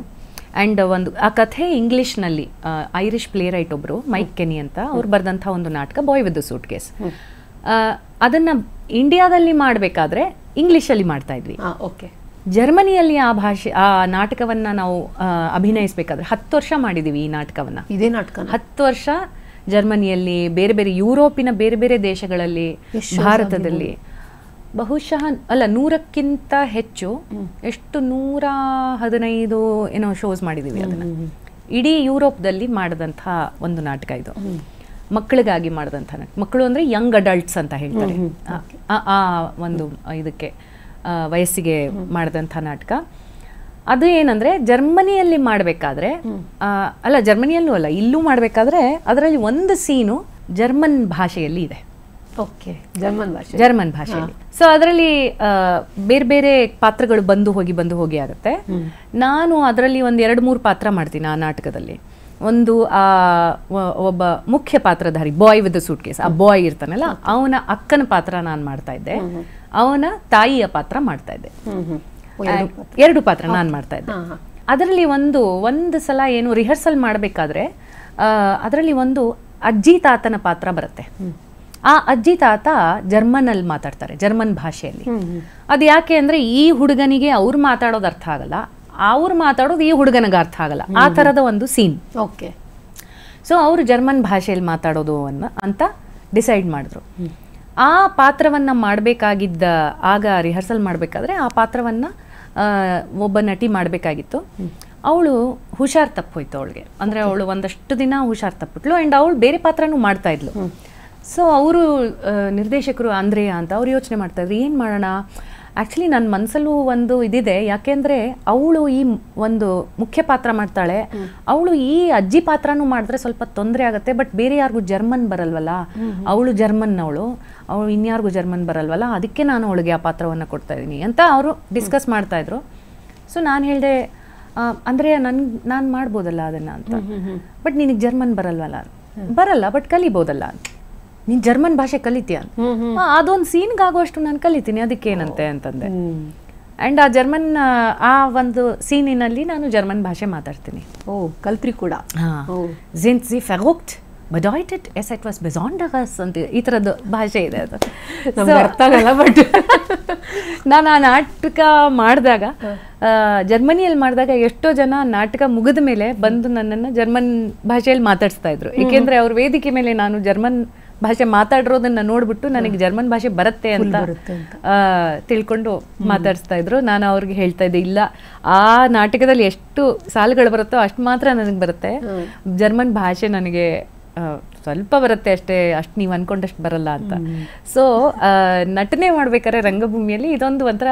ಆ್ಯಂಡ್ ಒಂದು ಆ ಕಥೆ ಇಂಗ್ಲೀಷ್ನಲ್ಲಿ ಐರಿಷ್ ಪ್ಲೇ ರೈಟ್ ಒಬ್ಬರು ಮೈಕ್ ಕೆನಿ ಅಂತ ಅವ್ರು ಬರೆದಂಥ ಒಂದು ನಾಟಕ ಬಾಯ್ ವಿತ್ ದ ಸೂಟ್ ಕೇಸ್. ಅದನ್ನು ಇಂಡಿಯಾದಲ್ಲಿ ಮಾಡಬೇಕಾದ್ರೆ ಇಂಗ್ಲೀಷಲ್ಲಿ ಮಾಡ್ತಾ ಇದ್ವಿ. ಓಕೆ. ಜರ್ಮನಿಯಲ್ಲಿ ಆ ನಾಟಕವನ್ನು ನಾವು ಅಭಿನಯಿಸಬೇಕಾದ್ರೆ 10 ವರ್ಷ ಮಾಡಿದ್ದೀವಿ ಈ ನಾಟಕವನ್ನು. ಇದೇ ನಾಟಕ 10 ವರ್ಷ ಜರ್ಮನಿಯಲ್ಲಿ, ಬೇರೆ ಬೇರೆ ಯುರೋಪಿನ ಬೇರೆ ಬೇರೆ ದೇಶಗಳಲ್ಲಿ, ಭಾರತದಲ್ಲಿ ಬಹುಶಃ 100ಕ್ಕಿಂತ ಹೆಚ್ಚು, ಎಷ್ಟು 115 ಏನೋ ಶೋಸ್ ಮಾಡಿದ್ದೀವಿ. ಅದನ್ನು ಇಡೀ ಯುರೋಪ್ದಲ್ಲಿ ಮಾಡಿದಂಥ ಒಂದು ನಾಟಕ ಇದು, ಮಕ್ಕಳಿಗಾಗಿ ಮಾಡಿದಂಥ ನಾಟಕ. ಮಕ್ಕಳು ಅಂದರೆ ಯಂಗ್ ಅಡಲ್ಟ್ಸ್ ಅಂತ ಹೇಳ್ತಾರೆ, ಆ ಒಂದು ಇದಕ್ಕೆ ವಯಸ್ಸಿಗೆ ಮಾಡಿದಂಥ ನಾಟಕ. ಅದು ಏನಂದರೆ ಜರ್ಮನಿಯಲ್ಲಿ ಮಾಡಬೇಕಾದ್ರೆ, ಜರ್ಮನಿಯಲ್ಲೂ ಅಲ್ಲ, ಇಲ್ಲೂ ಮಾಡಬೇಕಾದ್ರೆ ಅದರಲ್ಲಿ ಒಂದು ಸೀನು ಜರ್ಮನ್ ಭಾಷೆಯಲ್ಲಿ ಇದೆ. ಓಕೆ, ಜರ್ಮನ್ ಭಾಷೆಯಲ್ಲಿ. ಸೊ ಅದರಲ್ಲಿ ಬೇರೆ ಬೇರೆ ಪಾತ್ರಗಳು ಬಂದು ಹೋಗಿ ಆಗುತ್ತೆ. ನಾನು ಅದರಲ್ಲಿ ಒಂದು 2-3 ಪಾತ್ರ ಮಾಡ್ತೀನಿ ಆ ನಾಟಕದಲ್ಲಿ. ಒಂದು ಒಬ್ಬ ಮುಖ್ಯ ಪಾತ್ರಧಾರಿ ಬಾಯ್ ವಿತ್ ದ ಸೂಟ್ ಕೇಸ್, ಆ ಬಾಯ್ ಇರ್ತಾನಲ್ಲ, ಅವನ ಅಕ್ಕನ ಪಾತ್ರ ನಾನು ಮಾಡ್ತಾ ಇದ್ದೆ, ಅವನ ತಾಯಿಯ ಪಾತ್ರ ಮಾಡ್ತಾ ಇದ್ದೆ. 2 ಪಾತ್ರ ನಾನು ಮಾಡ್ತಾ ಇದ್ದೆ. ಅದರಲ್ಲಿ ಒಂದು ಸಲ ಏನು ರಿಹರ್ಸಲ್ ಮಾಡಬೇಕಾದ್ರೆ ಅದರಲ್ಲಿ ಒಂದು ಅಜ್ಜಿ ತಾತನ ಪಾತ್ರ ಬರುತ್ತೆ. ಆ ಅಜ್ಜಿ ತಾತ ಜರ್ಮನಲ್ಲಿ ಮಾತಾಡ್ತಾರೆ, ಜರ್ಮನ್ ಭಾಷೆಯಲ್ಲಿ. ಅದು ಯಾಕೆ ಅಂದರೆ ಈ ಹುಡುಗನಿಗೆ ಅವ್ರು ಮಾತಾಡೋದು ಅರ್ಥ ಆಗಲ್ಲ, ಅವ್ರು ಮಾತಾಡೋದು ಈ ಹುಡುಗನಿಗೆ ಅರ್ಥ ಆಗಲ್ಲ, ಆ ಥರದ ಒಂದು ಸೀನ್. ಓಕೆ. ಸೊ ಅವರು ಜರ್ಮನ್ ಭಾಷೆಯಲ್ಲಿ ಮಾತಾಡೋದು ಅಂತ ಡಿಸೈಡ್ ಮಾಡಿದ್ರು. ಆ ಪಾತ್ರವನ್ನು ಮಾಡಬೇಕಾಗಿದ್ದ, ಆಗ ರಿಹರ್ಸಲ್ ಮಾಡಬೇಕಾದ್ರೆ ಆ ಪಾತ್ರವನ್ನು ಒಬ್ಬ ನಟಿ ಮಾಡಬೇಕಾಗಿತ್ತು. ಅವಳು ಹುಷಾರು ತಪ್ಪೋಯ್ತು ಅವಳಿಗೆ, ಅಂದರೆ ಅವಳು ಒಂದಷ್ಟು ದಿನ ಹುಷಾರು ತಪ್ಪಿಟ್ಲು. ಆ್ಯಂಡ್ ಅವಳು ಬೇರೆ ಪಾತ್ರನೂ ಮಾಡ್ತಾ ಇದ್ಲು. ಸೊ ಅವರು ನಿರ್ದೇಶಕರು ಅಂದ್ರೇಯ ಅಂತ ಅವ್ರು ಯೋಚನೆ ಮಾಡ್ತಾಯಿದ್ರು, ಏನು ಮಾಡೋಣ. ಆ್ಯಕ್ಚುಲಿ ನನ್ನ ಮನಸ್ಸಲ್ಲೂ ಒಂದು ಇದಿದೆ, ಯಾಕೆಂದರೆ ಅವಳು ಈ ಒಂದು ಮುಖ್ಯ ಪಾತ್ರ ಮಾಡ್ತಾಳೆ, ಅವಳು ಈ ಅಜ್ಜಿ ಪಾತ್ರನೂ ಮಾಡಿದ್ರೆ ಸ್ವಲ್ಪ ತೊಂದರೆ ಆಗುತ್ತೆ. ಬಟ್ ಬೇರೆ ಯಾರಿಗೂ ಜರ್ಮನ್ ಬರಲ್ವಲ್ಲ, ಅವಳು ಜರ್ಮನ್, ಅವಳು ಇನ್ಯಾರಿಗೂ ಜರ್ಮನ್ ಬರಲ್ವಲ್ಲ, ಅದಕ್ಕೆ ನಾನು ಅವಳಿಗೆ ಆ ಪಾತ್ರವನ್ನು ಕೊಡ್ತಾ ಇದ್ದೀನಿ ಅಂತ ಅವರು ಡಿಸ್ಕಸ್ ಮಾಡ್ತಾಯಿದ್ರು. ಸೊ ನಾನು ಹೇಳಿದೆ, ಅಂದರೆ ನಾನು ಮಾಡ್ಬೋದಲ್ಲ ಅದನ್ನು ಅಂತ. ಬಟ್ ನಿನಗೆ ಜರ್ಮನ್ ಬರಲ್ವಲ್ಲ? ಬರಲ್ಲ, ಬಟ್ ಕಲಿಬೋದಲ್ಲ. ನೀನು ಜರ್ಮನ್ ಭಾಷೆ ಕಲಿತೀಯ? ಅದೊಂದು ಸೀನ್ಗಾಗುವಷ್ಟು ನಾನು ಕಲಿತೀನಿ, ಅದಕ್ಕೇನಂತೆ ಅಂತಂದೆ. ಆ್ಯಂಡ್ ಆ ಜರ್ಮನ್ ಆ ಒಂದು ಸೀನಿನಲ್ಲಿ ನಾನು ಜರ್ಮನ್ ಭಾಷೆ ಮಾತಾಡ್ತೀನಿ. ಓ, ಕಲ್ತ್ರಿ ಕೂಡ? Sind Sie verrückt? Bedeutet es etwas Besonderes ಅಂತ ಈ ಥರದ್ದು ಭಾಷೆ ಇದೆ. ಅದು ಅರ್ಥ ಆಗಲ್ಲ. ಬಟ್ ನಾನು ಆ ನಾಟಕ ಮಾಡಿದಾಗ, ಜರ್ಮನಿಯಲ್ಲಿ ಮಾಡಿದಾಗ ಎಷ್ಟೋ ಜನ ನಾಟಕ ಮುಗಿದ ಮೇಲೆ ಬಂದು ನನ್ನನ್ನು ಜರ್ಮನ್ ಭಾಷೆಯಲ್ಲಿ ಮಾತಾಡಿಸ್ತಾ ಇದ್ರು. ಏಕೆಂದರೆ ಅವ್ರ ವೇದಿಕೆ ಮೇಲೆ ನಾನು ಜರ್ಮನ್ ಭಾಷೆ ಮಾತಾಡಿರೋದನ್ನ ನೋಡ್ಬಿಟ್ಟು ನನಗೆ ಜರ್ಮನ್ ಭಾಷೆ ಬರುತ್ತೆ ಅಂತ ತಿಳ್ಕೊಂಡು ಮಾತಾಡಿಸ್ತಾ ಇದ್ರು. ನಾನು ಅವ್ರಿಗೆ ಹೇಳ್ತಾ ಇದ್ದೆ, ಇಲ್ಲ, ಆ ನಾಟಕದಲ್ಲಿ ಎಷ್ಟು ಸಾಲುಗಳು ಬರುತ್ತೋ ಅಷ್ಟು ಮಾತ್ರ ನನಗೆ ಬರುತ್ತೆ, ಜರ್ಮನ್ ಭಾಷೆ ನನಗೆ ಸ್ವಲ್ಪ ಬರುತ್ತೆ ಅಷ್ಟೇ, ಅಷ್ಟು ನೀವು ಅನ್ಕೊಂಡಷ್ಟು ಬರಲ್ಲ ಅಂತ. ಸೊ ನಟನೆ ಮಾಡ್ಬೇಕಾದ್ರೆ ರಂಗಭೂಮಿಯಲ್ಲಿ ಇದೊಂದು ಒಂಥರ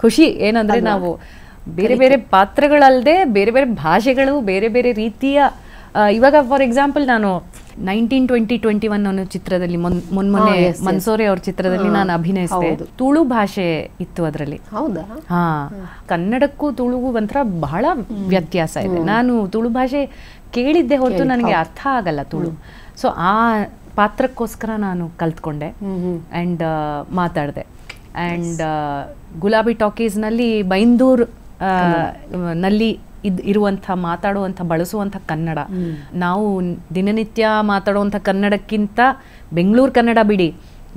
ಖುಷಿ. ಏನಂದ್ರೆ ನಾವು ಬೇರೆ ಬೇರೆ ಪಾತ್ರಗಳಲ್ಲದೆ ಬೇರೆ ಬೇರೆ ಭಾಷೆಗಳು, ಬೇರೆ ಬೇರೆ ರೀತಿಯ, ಇವಾಗ ಫಾರ್ ಎಕ್ಸಾಂಪಲ್ ನಾನು 1920-21 ಅನ್ನೋ ಚಿತ್ರದಲ್ಲಿ ಮೊನ್ನೆ ಮನ್ಸೋರೆ ಅವ್ರ ಚಿತ್ರದಲ್ಲಿ ನಾನು ಅಭಿನಯಿಸಿದೆ. ತುಳು ಭಾಷೆ ಇತ್ತು ಅದರಲ್ಲಿ. ಹೌದಾ? ಹಾ, ಕನ್ನಡಕ್ಕೂ ತುಳುಗೂ ಒಂಥರ ಬಹಳ ವ್ಯತ್ಯಾಸ ಇದೆ. ನಾನು ತುಳು ಭಾಷೆ ಕೇಳಿದ್ದೆ ಹೊರತು ನನಗೆ ಅರ್ಥ ಆಗಲ್ಲ ತುಳು. ಸೊ ಆ ಪಾತ್ರಕ್ಕೋಸ್ಕರ ನಾನು ಕಲ್ತ್ಕೊಂಡೆ ಆ್ಯಂಡ್ ಮಾತಾಡಿದೆ. ಆ್ಯಂಡ್ ಗುಲಾಬಿ ಟಾಕೀಸ್ನಲ್ಲಿ ಬೈಂದೂರ್ ನಲ್ಲಿ ಇರುವಂಥ ಮಾತಾಡುವಂಥ ಬಳಸುವಂಥ ಕನ್ನಡ, ನಾವು ದಿನನಿತ್ಯ ಮಾತಾಡುವಂಥ ಕನ್ನಡಕ್ಕಿಂತ ಬೆಂಗಳೂರು ಕನ್ನಡ ಬಿಡಿ,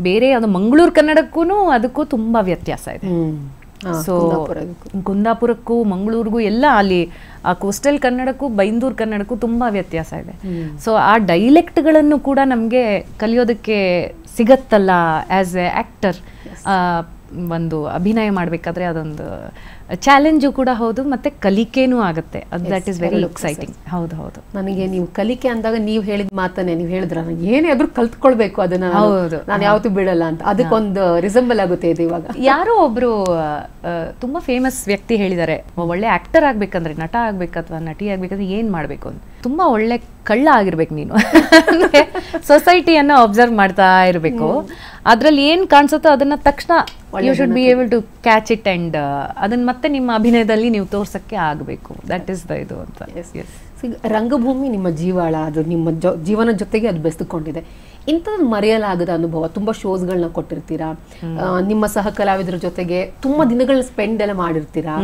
ಬೇರೆ ಅದು ಮಂಗಳೂರು ಕನ್ನಡಕ್ಕೂ ಅದಕ್ಕೂ ತುಂಬ ವ್ಯತ್ಯಾಸ ಇದೆ. ಸೊ ಕುಂದಾಪುರಕ್ಕೂ ಮಂಗಳೂರಿಗೂ ಎಲ್ಲ ಅಲ್ಲಿ ಆ ಕೋಸ್ಟಲ್ ಕನ್ನಡಕ್ಕೂ ಬೈಂದೂರು ಕನ್ನಡಕ್ಕೂ ತುಂಬಾ ವ್ಯತ್ಯಾಸ ಇದೆ. ಸೊ ಆ ಡೈಲೆಕ್ಟ್ಗಳನ್ನು ಕೂಡ ನಮಗೆ ಕಲಿಯೋದಕ್ಕೆ ಸಿಗತ್ತಲ್ಲ ಆಸ್ ಎ ಆಕ್ಟರ್. ಒಂದು ಅಭಿನಯ ಮಾಡಬೇಕಾದ್ರೆ ಅದೊಂದು ಚಾಲೆಂಜು ಕೂಡ ಹೌದು, ಮತ್ತೆ ಕಲಿಕೆನೂ ಆಗುತ್ತೆ. That is very exciting. ಹೌದು ಹೌದು. ನನಗೆ ನೀವು ಕಲಿಕೆ ಅಂದಾಗ ನೀವು ಹೇಳಿದ ಮಾತನ್ನೇ ನೀವು ಹೇಳಿದ್ರ ಏನೇ ಆದ್ರೂ ಕಲ್ತ್ಕೊಳ್ಬೇಕು ಅದನ್ನ, ಹೌದು, ನಾನು ಯಾವತ್ತೂ ಬಿಡಲ್ಲ ಅಂತ. ಅದಕ್ಕೊಂದು ರಿಸಂಬಲ್ ಆಗುತ್ತೆ ಇದು. ಇವಾಗ ಯಾರೋ ಒಬ್ರು ತುಂಬಾ ಫೇಮಸ್ ವ್ಯಕ್ತಿ ಹೇಳಿದ್ದಾರೆ, ಒಳ್ಳೆ ಆಕ್ಟರ್ ಆಗ್ಬೇಕಂದ್ರೆ, ನಟ ಆಗ್ಬೇಕು ಅಥವಾ ನಟಿ ಆಗ್ಬೇಕಂದ್ರೆ ಏನ್ ಮಾಡ್ಬೇಕು ಅಂತ. ತುಂಬಾ ಒಳ್ಳೆ ಕಳ್ಳ ಆಗಿರ್ಬೇಕು ನೀನು. ಸೊಸೈಟಿಯನ್ನ ಅಬ್ಸರ್ವ್ ಮಾಡ್ತಾ ಇರಬೇಕು. ಅದ್ರಲ್ಲಿ ಏನ್ ಕಾಣಿಸುತ್ತೋ ಅದನ್ನ ತಕ್ಷಣ you should be able to catch it and ಅದನ್ನ ಮತ್ತೆ ನಿಮ್ಮ ಅಭಿನಯದಲ್ಲಿ ನೀವು ತೋರ್ಸಕ್ಕೆ ಆಗಬೇಕು. ದಟ್ ಇಸ್ ದ ಇದು ಅಂತ. ರಂಗಭೂಮಿ ನಿಮ್ಮ ಜೀವಾಳ, ಅದು ನಿಮ್ಮ ಜೀವನ ಜೊತೆಗೆ ಅದು ಬೆಸೆದುಕೊಂಡಿದೆ. ಇಂಥದ್ದು ಮರೆಯಲಾಗದ ಅನುಭವ. ತುಂಬಾ ಶೋಸ್ಗಳನ್ನ ಕೊಟ್ಟಿರ್ತೀರಾ, ನಿಮ್ಮ ಸಹ ಕಲಾವಿದರ ಜೊತೆಗೆ ತುಂಬಾ ದಿನಗಳನ್ನ ಸ್ಪೆಂಡ್ ಎಲ್ಲ ಮಾಡಿರ್ತೀರಾ.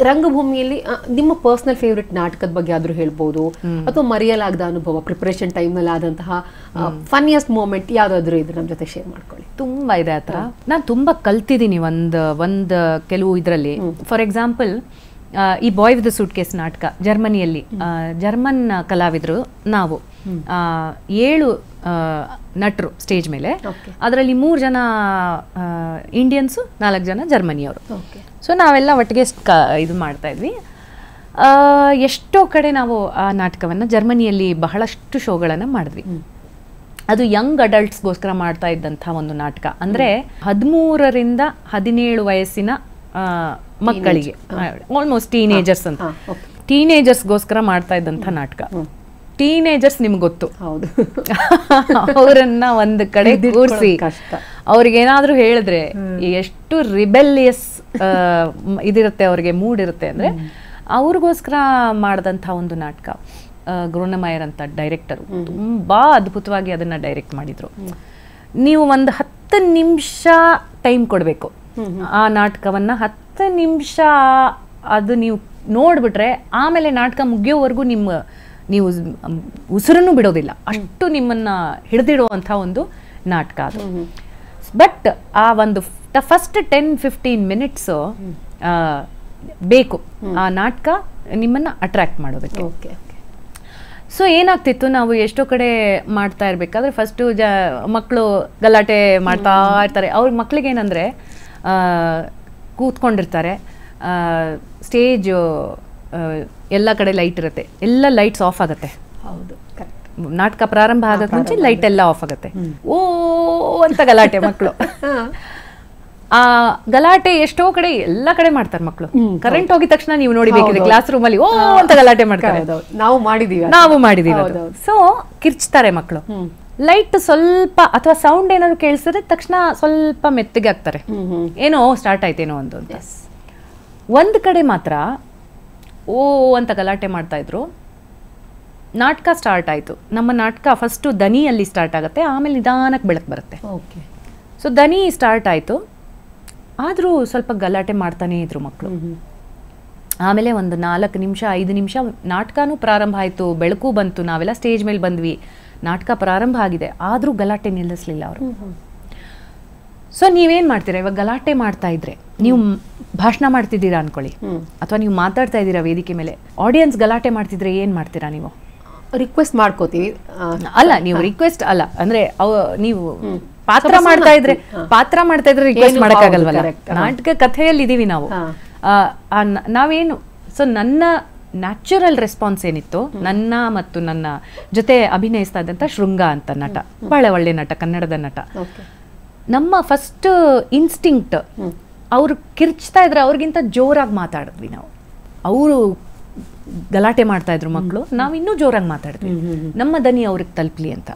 ರಂಗಭೂಮಿಯಲ್ಲಿ ನಿಮ್ಮ ಪರ್ಸನಲ್ ಫೇವ್ರೆಟ್ ನಾಟಕದ ಬಗ್ಗೆ ಆದ್ರೂ ಹೇಳ್ಬೋದು, ಅಥವಾ ಮರೆಯಲಾಗದ ಅನುಭವ ಪ್ರಿಪರೇಷನ್ ಟೈಮ್ ನಲ್ಲಿ ಆದಂತಹ ಫನ್ನಿಯಸ್ಟ್ ಮೂಮೆಂಟ್ ಯಾವ್ದಾದ್ರು ಇದ್ರೆ ನಮ್ಮ ಜೊತೆ ಶೇರ್ ಮಾಡ್ಕೊಳ್ಳಿ. ತುಂಬಾ ಇದೆ ಆ ಥರ. ನಾನು ತುಂಬಾ ಕಲ್ತಿದ್ದೀನಿ ಒಂದ್ ಕೆಲವು ಇದರಲ್ಲಿ. ಫಾರ್ ಎಕ್ಸಾಂಪಲ್, ಈ ಬಾಯ್ ವಿತ್ ದ ಸೂಟ್ ಕೇಸ್ ನಾಟಕ ಜರ್ಮನಿಯಲ್ಲಿ, ಜರ್ಮನ್ ಕಲಾವಿದರು ನಾವು 7 ನಟರು ಸ್ಟೇಜ್ ಮೇಲೆ. ಅದರಲ್ಲಿ 3 ಜನ ಇಂಡಿಯನ್ಸು, 4 ಜನ ಜರ್ಮನಿಯವರು. ಸೊ ನಾವೆಲ್ಲ ಒಟ್ಟಿಗೆ ಇದು ಮಾಡ್ತಾ ಇದ್ವಿ. ಎಷ್ಟೋ ಕಡೆ ನಾವು ಆ ನಾಟಕವನ್ನು ಜರ್ಮನಿಯಲ್ಲಿ ಬಹಳಷ್ಟು ಶೋಗಳನ್ನು ಮಾಡಿದ್ವಿ. ಅದು ಯಂಗ್ ಅಡಲ್ಟ್ಸ್ಗೋಸ್ಕರ ಮಾಡ್ತಾ ಇದ್ದಂಥ ಒಂದು ನಾಟಕ. ಅಂದರೆ 13ರಿಂದ 17 ವಯಸ್ಸಿನ ಮಕ್ಕಳಿಗೆ, ಆಲ್ಮೋಸ್ಟ್ ಟೀನೇಜರ್ಸ್ ಅಂತ, ಟೀನೇಜರ್ಸ್ಗೋಸ್ಕರ ಮಾಡ್ತಾ ಇದ್ದಂಥ ನಾಟಕ. ಟೀನೇಜರ್ಸ್ ನಿಮ್ಗೆ ಗೊತ್ತು, ಅವರನ್ನ ಒಂದು ಕಡೆ ಕೂರಿಸಿ ಅವ್ರಿಗೇನಾದ್ರೂ ಹೇಳಿದ್ರೆ ಎಷ್ಟು ರಿಬೆಲಿಯಸ್ ಇದಿರುತ್ತೆ, ಅವ್ರಿಗೆ ಮೂಡ್ ಇರುತ್ತೆ. ಅಂದ್ರೆ ಅವ್ರಿಗೋಸ್ಕರ ಮಾಡಿದಂಥ ಒಂದು ನಾಟಕ. ಗ್ರೋನಮೈರ್ ಅಂತ ಡೈರೆಕ್ಟರು ತುಂಬಾ ಅದ್ಭುತವಾಗಿ ಅದನ್ನ ಡೈರೆಕ್ಟ್ ಮಾಡಿದ್ರು. ನೀವು ಒಂದು 10 ನಿಮಿಷ ಟೈಮ್ ಕೊಡಬೇಕು ಆ ನಾಟಕವನ್ನ. 10 ನಿಮಿಷ ಅದು ನೀವು ನೋಡ್ಬಿಟ್ರೆ ಆಮೇಲೆ ನಾಟಕ ಮುಗಿಯೋವರೆಗೂ ನೀವು ಉಸಿರನ್ನು ಬಿಡೋದಿಲ್ಲ, ಅಷ್ಟು ನಿಮ್ಮನ್ನ ಹಿಡಿದಿಡುವಂಥ ಒಂದು ನಾಟಕ ಅದು. ಬಟ್ ಆ ಒಂದು ಫಸ್ಟ್ 10-15 ಮಿನಿಟ್ಸ್ ಬೇಕು ಆ ನಾಟಕ ನಿಮ್ಮನ್ನ ಅಟ್ರಾಕ್ಟ್ ಮಾಡೋದಕ್ಕೆ. ಸೊ ಏನಾಗ್ತಿತ್ತು, ನಾವು ಎಷ್ಟೋ ಕಡೆ ಮಾಡ್ತಾ ಇರ್ಬೇಕಾದ್ರೆ ಫಸ್ಟು ಮಕ್ಕಳು ಗಲಾಟೆ ಮಾಡ್ತಾ ಇರ್ತಾರೆ. ಅವ್ರ ಮಕ್ಳಿಗೆ ಏನಂದರೆ ಕೂತ್ಕೊಂಡಿರ್ತಾರೆ, ಸ್ಟೇಜ್ ಎಲ್ಲ ಕಡೆ ಲೈಟ್ ಇರುತ್ತೆ, ಎಲ್ಲ ಲೈಟ್ಸ್ ಆಫ್ ಆಗುತ್ತೆ. ಹೌದು, ನಾಟಕ ಪ್ರಾರಂಭ ಆಗಕ್ಕೆ ಮುಂಚೆ ಲೈಟ್ ಎಲ್ಲ ಆಫ್ ಆಗುತ್ತೆ. ಓ ಅಂತ ಗಲಾಟೆ ಮಕ್ಕಳು. ಆ ಗಲಾಟೆ ಎಷ್ಟೋ ಕಡೆ ಎಲ್ಲ ಕಡೆ ಮಾಡ್ತಾರೆ ಮಕ್ಕಳು. ಕರೆಂಟ್ ಹೋಗಿದ ತಕ್ಷಣ ನೀವು ನೋಡಿಬೇಕಿದೆ ಕ್ಲಾಸ್ ರೂಮ್ ಅಲ್ಲಿ ಓ ಅಂತ ಗಲಾಟೆ ಮಾಡ್ತಾರೆ. ನಾವು ಮಾಡಿದೀವಿ. ಸೊ ಕಿರ್ಚ್ತಾರೆ ಮಕ್ಕಳು. ಲೈಟ್ ಸ್ವಲ್ಪ ಅಥವಾ ಸೌಂಡ್ ಏನಾದ್ರು ಕೇಳಿಸಿದ್ರೆ ತಕ್ಷಣ ಸ್ವಲ್ಪ ಮೆತ್ತಗೆ ಆಗ್ತಾರೆ, ಏನೋ ಸ್ಟಾರ್ಟ್ ಆಯ್ತೇನೋ ಒಂದು ಅಂತ. ಒಂದ್ ಕಡೆ ಮಾತ್ರ ಓ ಅಂತ ಗಲಾಟೆ ಮಾಡ್ತಾ ಇದ್ರು. ನಾಟಕ ಸ್ಟಾರ್ಟ್ ಆಯ್ತು. ನಮ್ಮ ನಾಟಕ ಫಸ್ಟ್ ದನಿಯಲ್ಲಿ ಸ್ಟಾರ್ಟ್ ಆಗುತ್ತೆ, ಆಮೇಲೆ ನಿಧಾನಕ್ಕೆ ಬೆಳಕು ಬರುತ್ತೆ. ಸೊ ದನಿ ಸ್ಟಾರ್ಟ್ ಆಯ್ತು, ಆದರೂ ಸ್ವಲ್ಪ ಗಲಾಟೆ ಮಾಡ್ತಾನೇ ಇದ್ರು ಮಕ್ಕಳು. ಆಮೇಲೆ ಒಂದು 4 ನಿಮಿಷ 5 ನಿಮಿಷ ನಾಟಕನೂ ಪ್ರಾರಂಭ ಆಯಿತು, ಬೆಳಕು ಬಂತು, ನಾವೆಲ್ಲ ಸ್ಟೇಜ್ ಮೇಲೆ ಬಂದ್ವಿ, ನಾಟಕ ಪ್ರಾರಂಭ ಆಗಿದೆ, ಆದರೂ ಗಲಾಟೆ ನಿಲ್ಲಿಸಲಿಲ್ಲ ಅವರು. ಸೊ ನೀವೇನು ಮಾಡ್ತೀರಾ ಇವಾಗ? ಗಲಾಟೆ ಮಾಡ್ತಾ ಇದ್ರೆ, ನೀವು ಭಾಷಣ ಮಾಡ್ತಿದ್ದೀರಾ ಅನ್ಕೊಳ್ಳಿ, ಅಥವಾ ನೀವು ಮಾತಾಡ್ತಾ ಇದ್ದೀರಾ ವೇದಿಕೆ ಮೇಲೆ, ಆಡಿಯನ್ಸ್ ಗಲಾಟೆ ಮಾಡ್ತಿದ್ರೆ ಏನು ಮಾಡ್ತೀರಾ ನೀವು? ರಿಕ್ವೆಸ್ಟ್ ಮಾಡ್ಕೋತೀವಿ. ಅಲ್ಲ, ನೀವು ರಿಕ್ವೆಸ್ಟ್ ಅಲ್ಲ, ಅಂದ್ರೆ ನೀವು ಪಾತ್ರ ಮಾಡ್ತಾ ಇದ್ರೆ ರಿಕ್ವೆಸ್ಟ್ ಮಾಡಕ್ಕಾಗಲ್ವಲ್ಲ. ನಾಟಕ ಕಥೆಯಲ್ಲಿ ಇದೀವಿ ನಾವು, ನಾವೇನು. ಸೊ ನನ್ನ ನ್ಯಾಚುರಲ್ ರೆಸ್ಪಾನ್ಸ್ ಏನಿತ್ತು, ನನ್ನ ಮತ್ತು ನನ್ನ ಜೊತೆ ಅಭಿನಯಿಸ್ತಾ ಇದ್ದಂಥ ಶೃಂಗ ಅಂತ ನಟ, ಬಹಳ ಒಳ್ಳೆ ನಟ, ಕನ್ನಡದ ನಟ. ನಮ್ಮ ಫಸ್ಟ್ ಇನ್ಸ್ಟಿಂಕ್ಟ್, ಅವ್ರು ಕಿರ್ಚ್ತಾ ಇದ್ರೆ ಅವ್ರಿಗಿಂತ ಜೋರಾಗಿ ಮಾತಾಡಿದ್ವಿ ನಾವು. ಅವರು ಗಲಾಟೆ ಮಾಡ್ತಾ ಇದ್ರು ಮಕ್ಕಳು, ನಾವು ಇನ್ನೂ ಜೋರಾಗಿ ಮಾತಾಡಿದ್ವಿ, ನಮ್ಮ ದನಿ ಅವ್ರಿಗೆ ತಲುಪಲಿ ಅಂತ.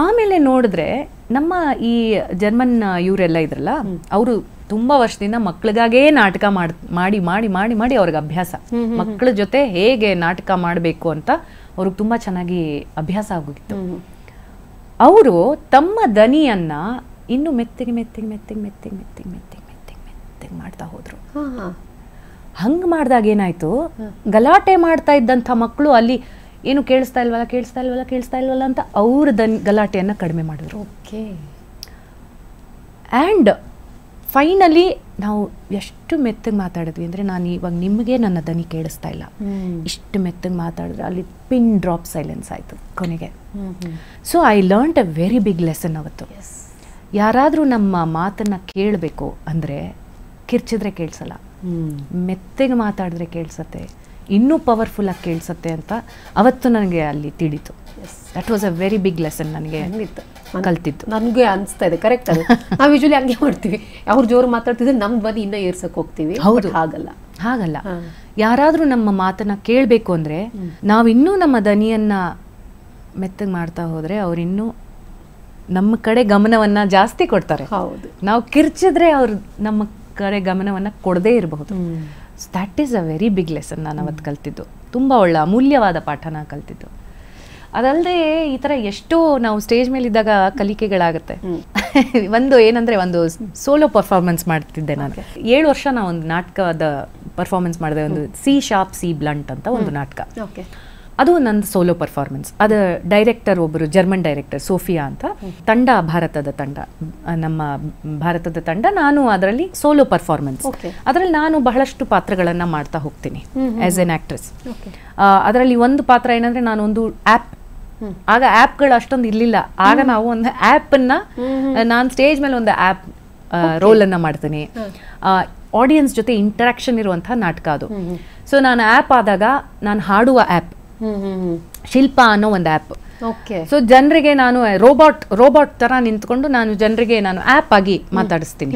ಆಮೇಲೆ ನೋಡಿದ್ರೆ ನಮ್ಮ ಈ ಜರ್ಮನ್ ಇವರೆಲ್ಲ ಇದ್ರಲ್ಲ, ಅವರು ತುಂಬಾ ವರ್ಷದಿಂದ ಮಕ್ಳಿಗಾಗೇ ನಾಟಕ ಮಾಡಿ ಮಾಡಿ ಮಾಡಿ ಮಾಡಿ ಅವ್ರಿಗೆ ಅಭ್ಯಾಸ, ಮಕ್ಕಳ ಜೊತೆ ಹೇಗೆ ನಾಟಕ ಮಾಡಬೇಕು ಅಂತ ಅವ್ರಿಗೆ ತುಂಬಾ ಚೆನ್ನಾಗಿ ಅಭ್ಯಾಸ ಆಗೋಗಿತ್ತು. ಅವರು ತಮ್ಮ ದನಿಯನ್ನ ಇನ್ನು ಮೆತ್ತಿಗೆ ಮೆತ್ತಿಗೆ ಮೆತ್ತಿಗೆ ಮೆತ್ತಿಗೆ ಮೆತ್ತಿಗೆ ಮೆತ್ತಿಗೆ ಮೆತ್ತಿಗೆ ಮೆತ್ತಿಗೆ ಮಾಡ್ತಾ ಹೋದ್ರು. ಹಂಗ್ ಮಾಡಿದಾಗ ಏನಾಯ್ತು, ಗಲಾಟೆ ಮಾಡ್ತಾ ಇದ್ದಂಥ ಮಕ್ಕಳು ಅಲ್ಲಿ ಏನು ಕೇಳಿಸ್ತಾ ಇಲ್ವಲ್ಲ ಅಂತ ಅವ್ರ ಗಲಾಟೆಯನ್ನ ಕಡಿಮೆ ಮಾಡಿದ್ರು. ಆ್ಯಂಡ್ ಫೈನಲಿ ನಾವು ಎಷ್ಟು ಮೆತ್ತಗೆ ಮಾತಾಡಿದ್ವಿ ಅಂದರೆ, ನಾನು ಇವಾಗ ನಿಮಗೆ ನನ್ನ ದನಿ ಕೇಳಿಸ್ತಾ ಇಲ್ಲ, ಇಷ್ಟು ಮೆತ್ತಗೆ ಮಾತಾಡಿದ್ರೆ ಅಲ್ಲಿ ಪಿನ್ ಡ್ರಾಪ್ ಸೈಲೆನ್ಸ್ ಆಯಿತು ಕೊನೆಗೆ. So I learned a very big lesson ಅವತ್ತು. ಯಾರಾದರೂ ನಮ್ಮ ಮಾತನ್ನು ಕೇಳಬೇಕು ಅಂದರೆ ಕಿರ್ಚಿದ್ರೆ ಕೇಳಿಸಲ್ಲ, ಮೆತ್ತಗೆ ಮಾತಾಡಿದ್ರೆ ಕೇಳಿಸತ್ತೆ, ಇನ್ನೂ ಪವರ್ಫುಲ್ಲಾಗಿ ಕೇಳಿಸತ್ತೆ ಅಂತ ಅವತ್ತು ನನಗೆ ಅಲ್ಲಿ ತಿಳಿತು. That was a very big lesson ನನಗೆ ಕಲ್ತಿತ್ತು. ನನಗೆ ಅನಿಸ್ತಾ ಇದೆ ಕರೆಕ್ಟ್. ಅದು ನಾವು ಯೂಶಲಿ ಹಂಗೆ ಮಾಡ್ತೀವಿ, ಅವ್ರು ಜೋರು ಮಾತಾಡ್ತಿದ್ರೆ ನಮ್ಮ ಧ್ವನಿ ಇನ್ನೂ ಏರ್ಸಕ್ಕೆ ಹೋಗ್ತೀವಿ. ಹೌದು, ಹಾಗಲ್ಲ. ಯಾರಾದರೂ ನಮ್ಮ ಮಾತನ್ನ ಕೇಳಬೇಕು ಅಂದರೆ ನಾವಿನ್ನೂ ನಮ್ಮ ದನಿಯನ್ನು ಮೆತ್ತಗೆ ಮಾಡ್ತಾ ಹೋದರೆ ಅವರಿನ್ನೂ ನಮ್ಮ ಕಡೆ ಗಮನವನ್ನು ಜಾಸ್ತಿ ಕೊಡ್ತಾರೆ. ಹೌದು, ನಾವು ಕಿರ್ಚಿದ್ರೆ ಅವ್ರು ನಮ್ಮ ಕಡೆ ಗಮನವನ್ನು ಕೊಡದೇ ಇರಬಹುದು. That is a very big lesson ನಾನು ಅವತ್ತು ಕಲ್ತಿದ್ದು. ತುಂಬ ಒಳ್ಳೆ ಅಮೂಲ್ಯವಾದ ಪಾಠನ ಕಲ್ತಿದ್ದು. ಅದಲ್ಲದೆ ಈ ಥರ ಎಷ್ಟೋ ನಾವು ಸ್ಟೇಜ್ ಮೇಲಿದ್ದಾಗ ಕಲಿಕೆಗಳಾಗುತ್ತೆ. ಒಂದು ಏನಂದರೆ, ಒಂದು ಸೋಲೋ ಪರ್ಫಾರ್ಮೆನ್ಸ್ ಮಾಡ್ತಿದ್ದೆ ನಾನು. 7 ವರ್ಷ ನಾವು ಒಂದು ನಾಟಕದ ಪರ್ಫಾರ್ಮೆನ್ಸ್ ಮಾಡಿದೆ. ಒಂದು ಸಿ ಶಾರ್ಪ್ ಸಿ ಬ್ಲಂಟ್ ಅಂತ ಒಂದು ನಾಟಕ. ಅದು ನಂದು ಸೋಲೋ ಪರ್ಫಾರ್ಮೆನ್ಸ್. ಅದು ಡೈರೆಕ್ಟರ್ ಒಬ್ಬರು ಜರ್ಮನ್ ಡೈರೆಕ್ಟರ್ ಸೋಫಿಯಾ ಅಂತ. ತಂಡ ಭಾರತದ ತಂಡ, ನಮ್ಮ ಭಾರತದ ತಂಡ. ನಾನು ಅದರಲ್ಲಿ ಸೋಲೋ ಪರ್ಫಾರ್ಮೆನ್ಸ್. ಅದರಲ್ಲಿ ನಾನು ಬಹಳಷ್ಟು ಪಾತ್ರಗಳನ್ನು ಮಾಡ್ತಾ ಹೋಗ್ತೀನಿ ಆಸ್ ಎನ್ ಆಕ್ಟ್ರೆಸ್. ಅದರಲ್ಲಿ ಒಂದು ಪಾತ್ರ ಏನಂದರೆ, ನಾನೊಂದು ಆ್ಯಪ್, ಆಗ ಆ್ಯಪ್ಗಳು ಅಷ್ಟೊಂದು ಇರಲಿಲ್ಲ. ಆಗ ನಾವು ಒಂದು ಆ್ಯಪನ್ನು, ನಾನು ಸ್ಟೇಜ್ ಮೇಲೆ ಒಂದು ಆ್ಯಪ್ ರೋಲನ್ನು ಮಾಡ್ತೀನಿ. ಆಡಿಯನ್ಸ್ ಜೊತೆ ಇಂಟರಾಕ್ಷನ್ ಇರುವಂತಹ ನಾಟಕ ಅದು. ಸೊ ನಾನು ಆ್ಯಪ್ ಆದಾಗ ನಾನು ಹಾಡುವ ಆ್ಯಪ್ ಶಿಲ್ಪ ಅನ್ನೋ ಒಂದು ಆ್ಯಪ್. ಸೊ ಜನರಿಗೆ ನಾನು ರೋಬೋಟ್ ತರ ನಿಂತ್ಕೊಂಡು ನಾನು ಜನರಿಗೆ ನಾನು ಆ್ಯಪ್ ಆಗಿ ಮಾತಾಡಿಸ್ತೀನಿ.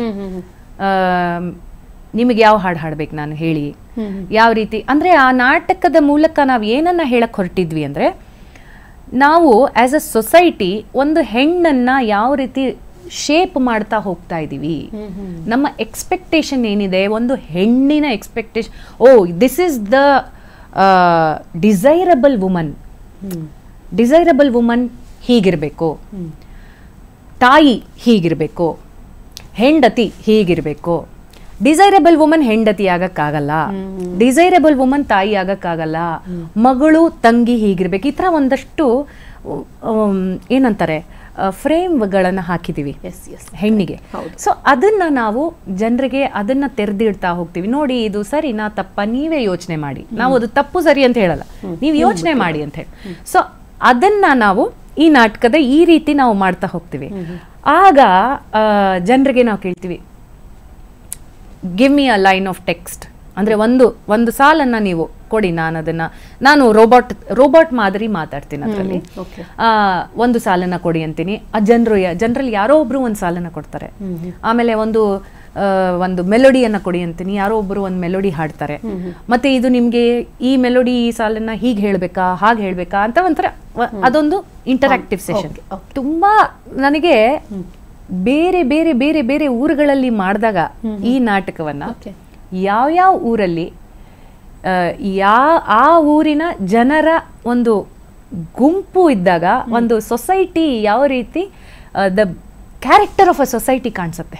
ನಿಮಗೆ ಯಾವ ಹಾಡು ಹಾಡ್ಬೇಕು ನಾನು ಹೇಳಿ, ಯಾವ ರೀತಿ ಅಂದರೆ ಆ ನಾಟಕದ ಮೂಲಕ ನಾವು ಏನನ್ನ ಹೇಳಕ್ ಹೊರಟಿದ್ವಿ ಅಂದರೆ, ನಾವು ಆಸ್ ಅ ಸೊಸೈಟಿ ಒಂದು ಹೆಣ್ಣನ್ನ ಯಾವ ರೀತಿ ಶೇಪ್ ಮಾಡ್ತಾ ಹೋಗ್ತಾ ಇದ್ದೀವಿ. ನಮ್ಮ ಎಕ್ಸ್ಪೆಕ್ಟೇಷನ್ ಏನಿದೆ, ಒಂದು ಹೆಣ್ಣಿನ expectation, oh this is the desirable woman ಹೀಗಿರಬೇಕು, ತಾಯಿ ಹೀಗಿರಬೇಕು, ಹೆಂಡತಿ ಹೀಗಿರಬೇಕು. ಡಿಸೈರಬಲ್ ವುಮನ್ ಹೆಂಡತಿ ಆಗಕ್ಕಾಗಲ್ಲ, ಡಿಸೈರಬಲ್ ವುಮನ್ ತಾಯಿ ಆಗಕ್ಕಾಗಲ್ಲ, ಮಗಳು ತಂಗಿ ಹೀಗಿರ್ಬೇಕು. ಈ ಥರ ಒಂದಷ್ಟು ಏನಂತಾರೆ ಫ್ರೇಮ್ಗಳನ್ನು ಹಾಕಿದ್ದೀವಿ ಹೆಣ್ಣಿಗೆ. ಸೊ ಅದನ್ನ ನಾವು ಜನರಿಗೆ ಅದನ್ನ ತೆರೆದಿಡ್ತಾ ಹೋಗ್ತೀವಿ. ನೋಡಿ ಇದು ಸರಿನಾ ತಪ್ಪ ನೀವೇ ಯೋಚನೆ ಮಾಡಿ. ನಾವು ಅದು ತಪ್ಪು ಸರಿ ಅಂತ ಹೇಳಲ್ಲ, ನೀವು ಯೋಚನೆ ಮಾಡಿ ಅಂತ ಹೇಳಿ. ಸೊ ಅದನ್ನ ನಾವು ಈ ನಾಟಕದ ಈ ರೀತಿ ನಾವು ಮಾಡ್ತಾ ಹೋಗ್ತೀವಿ. ಆಗ ಜನರಿಗೆ ನಾವು ಕೇಳ್ತೀವಿ, give me a line of text, ಅಂದರೆ ಒಂದು ಸಾಲನ್ನು ನೀವು ಕೊಡಿ, ನಾನು ರೋಬೋಟ್ ಮಾದರಿ ಮಾತಾಡ್ತೀನಿ. ಅದರಲ್ಲಿ ಒಂದು ಸಾಲನ್ನು ಕೊಡಿ ಅಂತೀನಿ. ಆ ಜನರಲ್ಲಿ ಯಾರೋ ಒಬ್ರು ಒಂದು ಸಾಲನ್ನು ಕೊಡ್ತಾರೆ. ಆಮೇಲೆ ಒಂದು ಮೆಲೋಡಿಯನ್ನು ಕೊಡಿ ಅಂತೀನಿ, ಯಾರೋ ಒಬ್ಬರು ಒಂದು ಮೆಲೋಡಿ ಹಾಡ್ತಾರೆ. ಮತ್ತೆ ಇದು ನಿಮಗೆ ಈ ಮೆಲೋಡಿ ಈ ಸಾಲನ್ನ ಹೀಗೆ ಹೇಳ್ಬೇಕಾ ಹಾಗೆ ಹೇಳ್ಬೇಕಾ ಅಂತ ಒಂಥರ ಅದೊಂದು ಇಂಟರಾಕ್ಟಿವ್ ಸೆಷನ್. ತುಂಬಾ ನನಗೆ ಬೇರೆ ಬೇರೆ ಬೇರೆ ಬೇರೆ ಊರುಗಳಲ್ಲಿ ಮಾಡಿದಾಗ ಈ ನಾಟಕವನ್ನ ಯಾವ್ಯಾವ ಊರಲ್ಲಿ ಆ ಊರಿನ ಜನರ ಒಂದು ಗುಂಪು ಇದ್ದಾಗ ಒಂದು ಸೊಸೈಟಿ ಯಾವ ರೀತಿ the character of a society ಕಾಣಿಸುತ್ತೆ,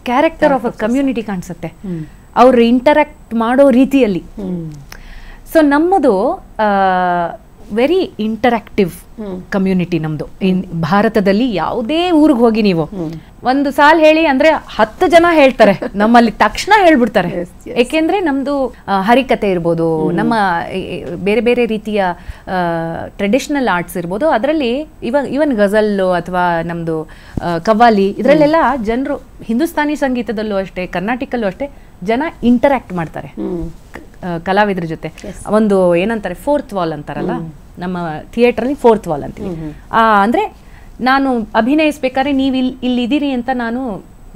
ಕ್ಯಾರೆಕ್ಟರ್ ಆಫ್ ಅ ಕಮ್ಯುನಿಟಿ ಕಾಣಿಸುತ್ತೆ ಅವರು ಇಂಟರಾಕ್ಟ್ ಮಾಡೋ ರೀತಿಯಲ್ಲಿ. ಸೊ ನಮ್ಮದು ವೆರಿ ಇಂಟರಾಕ್ಟಿವ್ ಕಮ್ಯುನಿಟಿ ನಮ್ದು. ಭಾರತದಲ್ಲಿ ಯಾವುದೇ ಊರಿಗೆ ಹೋಗಿ ನೀವು ಒಂದು ಸಾಲ್ ಹೇಳಿ ಅಂದ್ರೆ 10 ಜನ ಹೇಳ್ತಾರೆ, ನಮ್ಮಲ್ಲಿ ತಕ್ಷಣ ಹೇಳ್ಬಿಡ್ತಾರೆ. ಏಕೆಂದ್ರೆ ನಮ್ದು ಹರಿಕತೆ ಇರ್ಬೋದು, ನಮ್ಮ ಬೇರೆ ಬೇರೆ ರೀತಿಯ ಟ್ರೆಡಿಷನಲ್ ಆರ್ಟ್ಸ್ ಇರ್ಬೋದು, ಅದರಲ್ಲಿ ಇವನ್ ಗಜಲ್ಲು ಅಥವಾ ನಮ್ದು ಕವ್ವಾಲಿ, ಇದರಲ್ಲೆಲ್ಲ ಜನರು ಹಿಂದೂಸ್ತಾನಿ ಸಂಗೀತದಲ್ಲೂ ಅಷ್ಟೇ ಕರ್ನಾಟಕಲ್ಲೂ ಅಷ್ಟೇ ಜನ ಇಂಟರಾಕ್ಟ್ ಮಾಡ್ತಾರೆ ಕಲಾವಿದ್ರ ಜೊತೆ. ಒಂದು ಏನಂತಾರೆ ಫೋರ್ತ್ ವಾಲ್ ಅಂತಾರಲ್ಲ ನಮ್ಮ ಥಿಯೇಟ್ರಲ್ಲಿ, ಫೋರ್ತ್ ವಾಲ್ ಅಂತೀವಿ. ಅಂದ್ರೆ ನಾನು ಅಭಿನಯಿಸ್ಬೇಕಾದ್ರೆ ನೀವು ಇಲ್ಲಿದ್ದೀರಿ ಅಂತ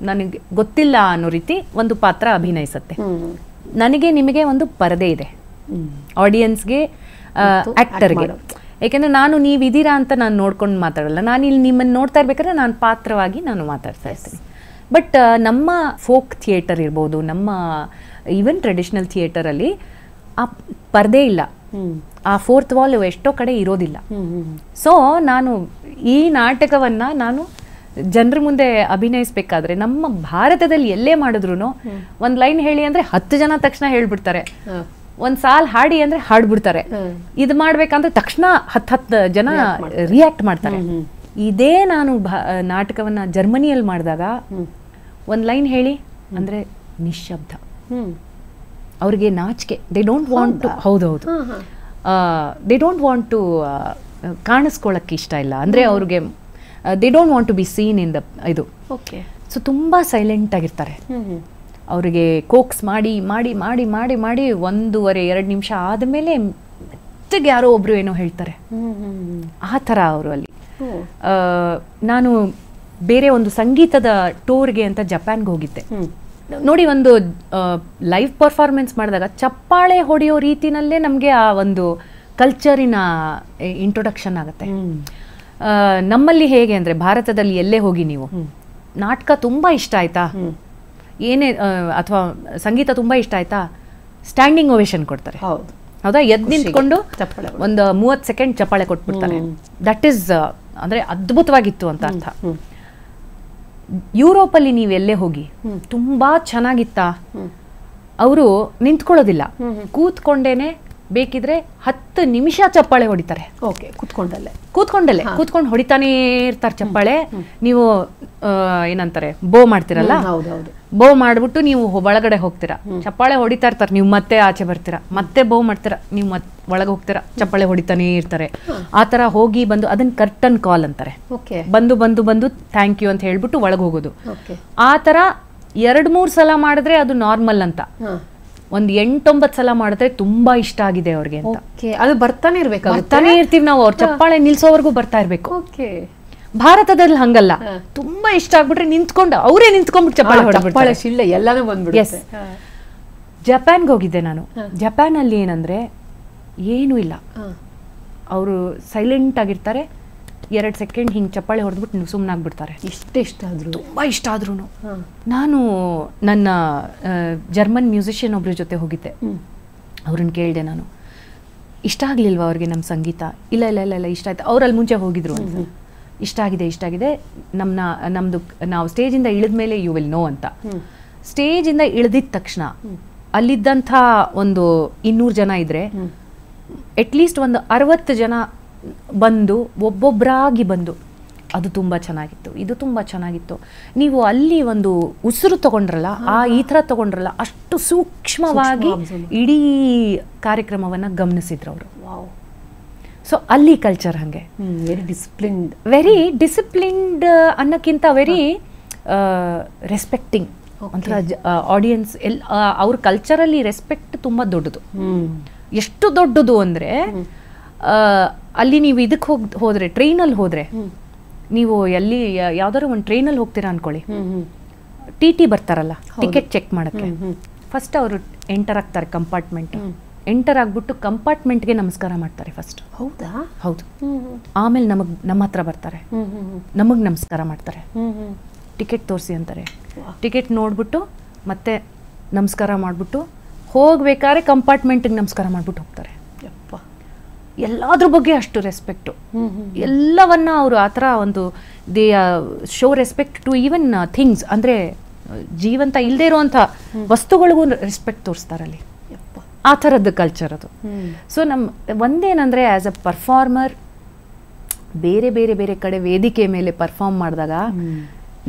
ನನಗೆ ಗೊತ್ತಿಲ್ಲ ಅನ್ನೋ ರೀತಿ ಒಂದು ಪಾತ್ರ ಅಭಿನಯಿಸುತ್ತೆ. ನನಗೆ ನಿಮಗೆ ಒಂದು ಪರದೆ ಇದೆ, ಆಡಿಯನ್ಸ್ಗೆ ಆಕ್ಟರ್ಗೆ. ಯಾಕೆಂದ್ರೆ ನಾನು ನೀವಿದ್ದೀರಾ ಅಂತ ನಾನು ನೋಡ್ಕೊಂಡು ಮಾತಾಡಲ್ಲ, ನಾನು ಇಲ್ಲಿ ನಿಮ್ಮನ್ನು ನೋಡ್ತಾ ಇರ್ಬೇಕಾದ್ರೆ ನಾನು ಪಾತ್ರವಾಗಿ ನಾನು ಮಾತಾಡ್ತಾ ಇರ್ತೀನಿ. ಬಟ್ ನಮ್ಮ ಫೋಕ್ ಥಿಯೇಟರ್ ಇರ್ಬೋದು, ನಮ್ಮ ಈವನ್ ಟ್ರೆಡಿಷನಲ್ ಥಿಯೇಟರಲ್ಲಿ ಆ ಪರದೆ ಇಲ್ಲ, ಆ ಫೋರ್ತ್ ವಾಲ್ ಎಷ್ಟೋ ಕಡೆ ಇರೋದಿಲ್ಲ. ಸೊ ನಾನು ಈ ನಾಟಕವನ್ನ ನಾನು ಜನರ ಮುಂದೆ ಅಭಿನಯಿಸ್ಬೇಕಾದ್ರೆ ನಮ್ಮ ಭಾರತದಲ್ಲಿ ಎಲ್ಲೇ ಮಾಡಿದ್ರು ಒಂದ್ ಲೈನ್ ಹೇಳಿ ಅಂದ್ರೆ 10 ಜನ ತಕ್ಷಣ ಹೇಳ್ಬಿಡ್ತಾರೆ, ಒಂದ್ ಸಾಲ್ ಹಾಡಿ ಅಂದ್ರೆ ಹಾಡ್ಬಿಡ್ತಾರೆ. ಇದು ಮಾಡ್ಬೇಕಂದ್ರೆ ತಕ್ಷಣ 10 ಜನ ರಿಯಾಕ್ಟ್ ಮಾಡ್ತಾರೆ. ಇದೇ ನಾನು ನಾಟಕವನ್ನ ಜರ್ಮನಿಯಲ್ಲಿ ಮಾಡಿದಾಗ ಒಂದು ಲೈನ್ ಹೇಳಿ ಅಂದರೆ ನಿಶ್ಶಬ್ದ. ಹ್ಮ್ ಅವ್ರಿಗೆ ನಾಚಿಕೆ, ದೇ ಡೋಂಟ್ ವಾಂಟ್ ಟು, ಹೌದೌದು, ದೇ ಡೋಂಟ್ ವಾಂಟ್ ಟು ಕಾಣಿಸ್ಕೊಳ್ಳೋಕ್ಕೆ ಇಷ್ಟ ಇಲ್ಲ, ಅಂದರೆ ಅವ್ರಿಗೆ they don't want to be seen in the ಇದು. ಓಕೆ. ಸೊ ತುಂಬ ಸೈಲೆಂಟ್ ಆಗಿರ್ತಾರೆ. ಅವರಿಗೆ ಕೋಕ್ಸ್ ಮಾಡಿ ಮಾಡಿ ಮಾಡಿ ಮಾಡಿ ಮಾಡಿ 1.5-2 ನಿಮಿಷ ಆದಮೇಲೆ ಮೆತ್ತಗೆ ಯಾರೋ ಒಬ್ರು ಏನೋ ಹೇಳ್ತಾರೆ, ಆ ಥರ ಅವರು ಅಲ್ಲಿ. ನಾನು ಬೇರೆ ಒಂದು ಸಂಗೀತದ ಟೂರ್ಗೆ ಅಂತ ಜಪಾನ್ಗೆ ಹೋಗಿದ್ದೆ. ನೋಡಿ, ಒಂದು ಲೈವ್ ಪರ್ಫಾರ್ಮೆನ್ಸ್ ಮಾಡಿದಾಗ ಚಪ್ಪಾಳೆ ಹೊಡೆಯೋ ರೀತಿನಲ್ಲೇ ನಮಗೆ ಆ ಒಂದು ಕಲ್ಚರಿನ ಇಂಟ್ರೊಡಕ್ಷನ್ ಆಗುತ್ತೆ. ನಮ್ಮಲ್ಲಿ ಹೇಗೆ ಅಂದರೆ, ಭಾರತದಲ್ಲಿ ಎಲ್ಲೇ ಹೋಗಿ ನೀವು, ನಾಟಕ ತುಂಬ ಇಷ್ಟ ಆಯ್ತಾ, ಏನೇ ಅಥವಾ ಸಂಗೀತ ತುಂಬ ಇಷ್ಟ ಆಯ್ತಾ, ಸ್ಟ್ಯಾಂಡಿಂಗ್ ಓವೇಷನ್ ಕೊಡ್ತಾರೆ. ಹೌದಾ? ಎದ್ದು ನಿಂತ್ಕೊಂಡು ಒಂದು 30 ಸೆಕೆಂಡ್ ಚಪ್ಪಾಳೆ ಕೊಟ್ಬಿಡ್ತಾರೆ. ದಟ್ ಈಸ್ ಅಂದರೆ ಅದ್ಭುತವಾಗಿತ್ತು ಅಂತ ಅರ್ಥ. ಯುರೋಪಲ್ಲಿ ನೀವು ಎಲ್ಲೇ ಹೋಗಿ ತುಂಬಾ ಚೆನ್ನಾಗಿತ್ತಾ, ಅವರು ನಿಂತ್ಕೊಳ್ಳೋದಿಲ್ಲ, ಕೂತ್ಕೊಂಡೇನೆ ಬೇಕಿದ್ರೆ 10 ನಿಮಿಷ ಚಪ್ಪಾಳೆ ಹೊಡಿತಾರೆ. ಓಕೆ, ಕೂತ್ಕೊಂಡಲ್ಲೇ ಕೂತ್ಕೊಂಡು ಹೊಡಿತಾನೇ ಇರ್ತಾರೆ ಚಪ್ಪಾಳೆ. ನೀವು ಏನಂತಾರೆ, ಬೋ ಮಾಡ್ತೀರಲ್ಲ, ಬೋ ಮಾಡ್ಬಿಟ್ಟು ನೀವು ಒಳಗಡೆ ಹೋಗ್ತೀರಾ, ಚಪ್ಪಾಳೆ ಹೊಡಿತಾ ಇರ್ತಾರೆ, ನೀವು ಮತ್ತೆ ಆಚೆ ಬರ್ತೀರಾ, ಮತ್ತೆ ಬೋ ಮಾಡ್ತೀರಾ, ನೀವು ಒಳಗೆ ಹೋಗ್ತೀರಾ, ಚಪ್ಪಾಳೆ ಹೊಡಿತಾನೇ ಇರ್ತಾರೆ. ಆ ಥರ ಹೋಗಿ ಬಂದು ಅದನ್ನ ಕರ್ಟನ್ ಕಾಲ್ ಅಂತಾರೆ. ಬಂದು ಬಂದು ಬಂದು ಥ್ಯಾಂಕ್ ಯು ಅಂತ ಹೇಳ್ಬಿಟ್ಟು ಒಳಗೆ ಹೋಗೋದು. ಆ ಥರ 2-3 ಸಲ ಮಾಡಿದ್ರೆ ಅದು ನಾರ್ಮಲ್ ಅಂತ, ಒಂದು 8-9 ಸಲ ಮಾಡಿದ್ರೆ ತುಂಬಾ ಇಷ್ಟ ಆಗಿದೆ ಅವ್ರಿಗೆ ಅಂತ. ಅದು ಬರ್ತಾನೆ ಇರ್ತೀವಿ ನಾವು, ಅವ್ರ ಚಪ್ಪಾಳೆ ನಿಲ್ಸೋವರೆಗೂ ಬರ್ತಾ ಇರ್ಬೇಕು. ಭಾರತದಲ್ಲಿ ಹಂಗಲ್ಲ, ತುಂಬಾ ಇಷ್ಟ ಆಗ್ಬಿಟ್ರೆ ನಿಂತ್ಕೊಂಡು ಅವರೇ ನಿಂತ್ಕೊಂಡ್ಬಿಟ್ಟು ಚಪ್ಪಾಳೆ ಶಿಳ್ಳೆ ಎಲ್ಲಾನು ಬಂದ್ಬಿಡುತ್ತೆ. ಜಪಾನ್ಗೆ ಹೋಗಿದ್ದೆ ನಾನು. ಜಪಾನ್ ಅಲ್ಲಿ ಏನಂದ್ರೆ ಏನೂ ಇಲ್ಲ, ಅವರು ಸೈಲೆಂಟ್ ಆಗಿರ್ತಾರೆ, 2 ಸೆಕೆಂಡ್ ಹಿಂಗೆ ಚಪ್ಪಾಳೆ ಹೊಡೆದ್ಬಿಟ್ಟು ನೀವು ಸುಮ್ಮನಾಗ್ಬಿಡ್ತಾರೆ. ತುಂಬ ಇಷ್ಟ ಆದ್ರೂ ನಾನು ನನ್ನ ಜರ್ಮನ್ ಮ್ಯೂಸಿಷಿಯನ್ ಒಬ್ರ ಜೊತೆ ಹೋಗಿದ್ದೆ. ಅವ್ರನ್ನ ಕೇಳಿದೆ ನಾನು, ಇಷ್ಟ ಆಗಲಿಲ್ವಾ ಅವ್ರಿಗೆ ನಮ್ಮ ಸಂಗೀತ? ಇಲ್ಲ ಇಲ್ಲ ಇಲ್ಲ ಇಲ್ಲ ಇಷ್ಟ ಆಯ್ತು, ಅವ್ರಲ್ಲಿ ಮುಂಚೆ ಹೋಗಿದ್ರು ಅಂತ. ಇಷ್ಟ ಆಗಿದೆ, ನಮ್ಮದು ನಾವು ಸ್ಟೇಜಿಂದ ಇಳಿದ ಮೇಲೆ ಯು ವಿಲ್ ನೋ ಅಂತ. ಸ್ಟೇಜಿಂದ ಇಳಿದಿದ್ದ ತಕ್ಷಣ ಅಲ್ಲಿದ್ದಂಥ ಒಂದು 200 ಜನ ಇದ್ರೆ ಅಟ್ಲೀಸ್ಟ್ ಒಂದು 60 ಜನ ಬಂದು ಒಬ್ಬೊಬ್ಬರಾಗಿ ಬಂದು, ಅದು ತುಂಬ ಚೆನ್ನಾಗಿತ್ತು, ಇದು ತುಂಬ ಚೆನ್ನಾಗಿತ್ತು, ನೀವು ಅಲ್ಲಿ ಒಂದು ಉಸಿರು ತಗೊಂಡ್ರಲ್ಲ, ಈ ಥರ ತಗೊಂಡ್ರಲ್ಲ, ಅಷ್ಟು ಸೂಕ್ಷ್ಮವಾಗಿ ಇಡೀ ಕಾರ್ಯಕ್ರಮವನ್ನು ಗಮನಿಸಿದ್ರು ಅವರು. ಸೊ ಅಲ್ಲಿ ಕಲ್ಚರ್ ಹಾಗೆ ವೆರಿ ಡಿಸಿಪ್ಲಿನ್ಡ್ ಅನ್ನೋಕ್ಕಿಂತ ವೆರಿ ರೆಸ್ಪೆಕ್ಟಿಂಗ್. ಒಂಥರ ಆಡಿಯನ್ಸ್ ಅವ್ರ ಕಲ್ಚರಲ್ಲಿ ರೆಸ್ಪೆಕ್ಟ್ ತುಂಬ ದೊಡ್ಡದು. ಎಷ್ಟು ದೊಡ್ಡದು ಅಂದರೆ, ಅಲ್ಲಿ ನೀವು ಇದಕ್ಕೆ ಹೋದರೆ, ಟ್ರೈನಲ್ಲಿ ಹೋದರೆ, ನೀವು ಎಲ್ಲಿ ಯಾವ್ದಾದ್ರು ಒಂದು ಟ್ರೈನಲ್ಲಿ ಹೋಗ್ತೀರಾ ಅನ್ಕೊಳ್ಳಿ, ಟಿ ಬರ್ತಾರಲ್ಲ ಟಿಕೆಟ್ ಚೆಕ್ ಮಾಡೋಕ್ಕೆ, ಫಸ್ಟ್ ಅವರು ಎಂಟರ್ ಆಗ್ತಾರೆ ಕಂಪಾರ್ಟ್ಮೆಂಟ್. ಎಂಟರ್ ಆಗ್ಬಿಟ್ಟು ಕಂಪಾರ್ಟ್ಮೆಂಟ್ಗೆ ನಮಸ್ಕಾರ ಮಾಡ್ತಾರೆ ಫಸ್ಟ್. ಹೌದಾ? ಹೌದು. ಆಮೇಲೆ ನಮ್ಮ ಹತ್ರ ಬರ್ತಾರೆ, ನಮಗೆ ನಮಸ್ಕಾರ ಮಾಡ್ತಾರೆ, ಟಿಕೆಟ್ ತೋರಿಸಿ ಅಂತಾರೆ, ಟಿಕೆಟ್ ನೋಡ್ಬಿಟ್ಟು ಮತ್ತೆ ನಮಸ್ಕಾರ ಮಾಡಿಬಿಟ್ಟು ಹೋಗ್ಬೇಕಾದ್ರೆ ಕಂಪಾರ್ಟ್ಮೆಂಟಿಗೆ ನಮಸ್ಕಾರ ಮಾಡ್ಬಿಟ್ಟು ಹೋಗ್ತಾರೆ. ಎಲ್ಲಾದ್ರ ಬಗ್ಗೆ ಅಷ್ಟು ರೆಸ್ಪೆಕ್ಟು, ಎಲ್ಲವನ್ನ ಅವರು ಆ ಥರ ಒಂದು they show respect to even things, ಅಂದರೆ ಜೀವಂತ ಇಲ್ಲದೆ ಇರುವಂಥ ವಸ್ತುಗಳಿಗೂ ರೆಸ್ಪೆಕ್ಟ್ ತೋರಿಸ್ತಾರಲ್ಲಿ. ಆ ಥರದ್ದು ಕಲ್ಚರ್ ಅದು. ಸೊ ಒಂದೇನಂದರೆ ಆ್ಯಸ್ ಅ ಪರ್ಫಾರ್ಮರ್ ಬೇರೆ ಬೇರೆ ಬೇರೆ ಕಡೆ ವೇದಿಕೆ ಮೇಲೆ ಪರ್ಫಾರ್ಮ್ ಮಾಡಿದಾಗ